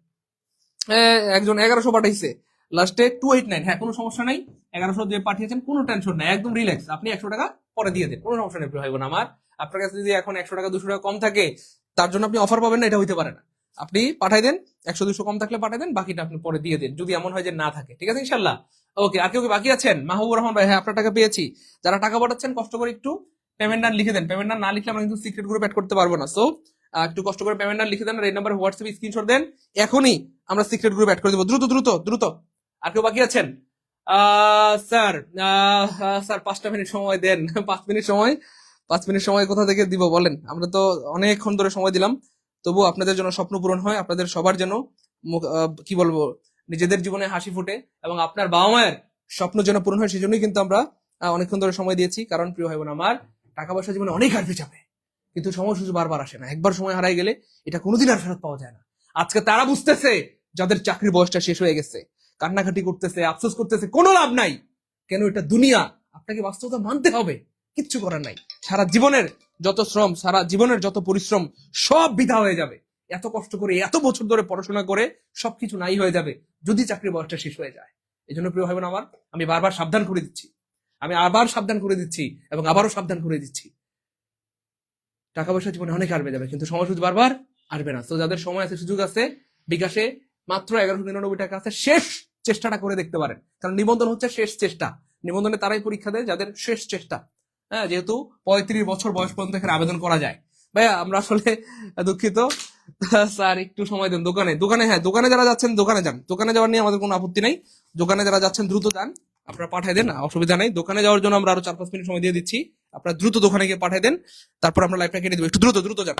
একজন 1100 পাঠাইছে, লাস্টে 289, হ্যাঁ কোনো সমস্যা নাই, 1100 যে পাঠিয়েছেন কোনো টেনশন নাই, একদম রিল্যাক্স, আপনি 100 টাকা পরে দিয়ে দিন, কোনো সমস্যা নেই ভাই বোন আমার। আপনার কাছে যদি এখন 100 টাকা 200 টাকা কম থাকে, তার জন্য আপনি অফার পাবেন না, এটা হইতে পারে না। আপনি পাঠাই দেন, 100-200 কম থাকলে পাঠাই দেন, বাকিটা আপনি পরে দিয়ে দিন, যদি এমন হয় যে না থাকে, ঠিক আছে ইনশাল্লাহ। ওকে, আর কেউ কি বাকি আছেন? মাহবুবুর রহমান ভাই, হ্যাঁ আপনার টাকা পেয়েছি। যারা টাকা পাঠাচ্ছেন কষ্ট করে একটু পেমেন্ট নাম লিখে দেন, পেমেন্ট নাম না লিখলে আমরা কিন্তু সিক্রেট গ্রুপ অ্যাড করতে পারবো না, সো একটু কষ্ট করে পেমেন্ট নাম লিখে দেন, আর এই নাম্বারে হোয়াটসঅ্যাপে স্ক্রিনশট দেন, এখনই আমরা সিক্রেট গ্রুপ অ্যাড করে দেবো, দ্রুত দ্রুত দ্রুত। আর কেউ বাকি আছেন? স্যার স্যার 5টা মিনিট সময় দেন, 5 মিনিট সময়, 5 মিনিট সময় কোথা থেকে দিব বলেন? আমরা তো অনেকক্ষণ ধরে সময় দিলাম, তবু আপনাদের জন্য স্বপ্ন পূরণ হয়, আপনাদের সবার যেন কি বলবো নিজেদের জীবনে হাসি ফুটে, এবং আপনার বাবা মায়ের স্বপ্ন যেন পূরণ হয়, সেজন্যই কিন্তু আমরা অনেকক্ষণ ধরে সময় দিয়েছি। কারণ প্রিয় ভাই বোন আমার, টাকা পয়সা জীবনে অনেক হারবে যাবে, কিন্তু সময় সুযোগ বারবার আসে না, একবার সময় হারাই গেলে এটা কোনোদিন আর ফেরত পাওয়া যায় না। আজকে তারা বুঝতেছে যাদের চাকরির বয়সটা শেষ হয়ে গেছে, কান্নাকাটি করতেছে, আফসোস করতেছে, কোনো লাভ নাই। কেন? এটা দুনিয়া, আপনাকে বাস্তবতা মানতে হবে, কিচ্ছু করার নাই। সারা জীবনের যত শ্রম, সারা জীবনের যত পরিশ্রম সব বৃথা হয়ে যাবে। এত কষ্ট করে এত বছর ধরে পড়াশোনা করে সবকিছু নাই হয়ে যাবে যদি চাকরির বয়সটা শেষ হয়ে যায়। এই জন্য প্রিয় ভাই বোন আমার, আমি বারবার সাবধান করে দিচ্ছি, আমি আবার সাবধান করে দিচ্ছি, এবং আবারও সাবধান করে দিচ্ছি, টাকা পয়সা জীবনে অনেক আসবে যাবে, কিন্তু সময় সুযোগ বারবার আসবে না। তো যাদের সময় আছে, সুযোগ আছে, বিকাশে মাত্র 1199 টাকা আছে, শেষ চেষ্টাটা করে দেখতে পারেন, কারণ নিবন্ধন হচ্ছে শেষ চেষ্টা। নিবন্ধনে তারাই পরীক্ষা দেয় যাদের শেষ চেষ্টা। হ্যাঁ, যেহেতু 35 বছর বয়স পর্যন্ত এখানে আবেদন করা যায়। ভাইয়া আমরা আসলে দুঃখিত, স্যার একটু সময় দেন। দোকানে হ্যাঁ, দোকানে যারা যাচ্ছেন দোকানে যান, দোকানে যাওয়ার নিয়ে আমাদের কোনো আপত্তি নাই, দোকানে যারা যাচ্ছেন দ্রুত যান, আপনারা পাঠাই দেন, অসুবিধা নাই। দোকানে যাওয়ার জন্য আমরা আরো 4-5 মিনিট সময় দিয়ে দিচ্ছি, আপনারা দ্রুত দোকানে গিয়ে পাঠাই দেন, তারপর আমরা লাইভটা কেটে দেবো, একটু দ্রুত দ্রুত যান।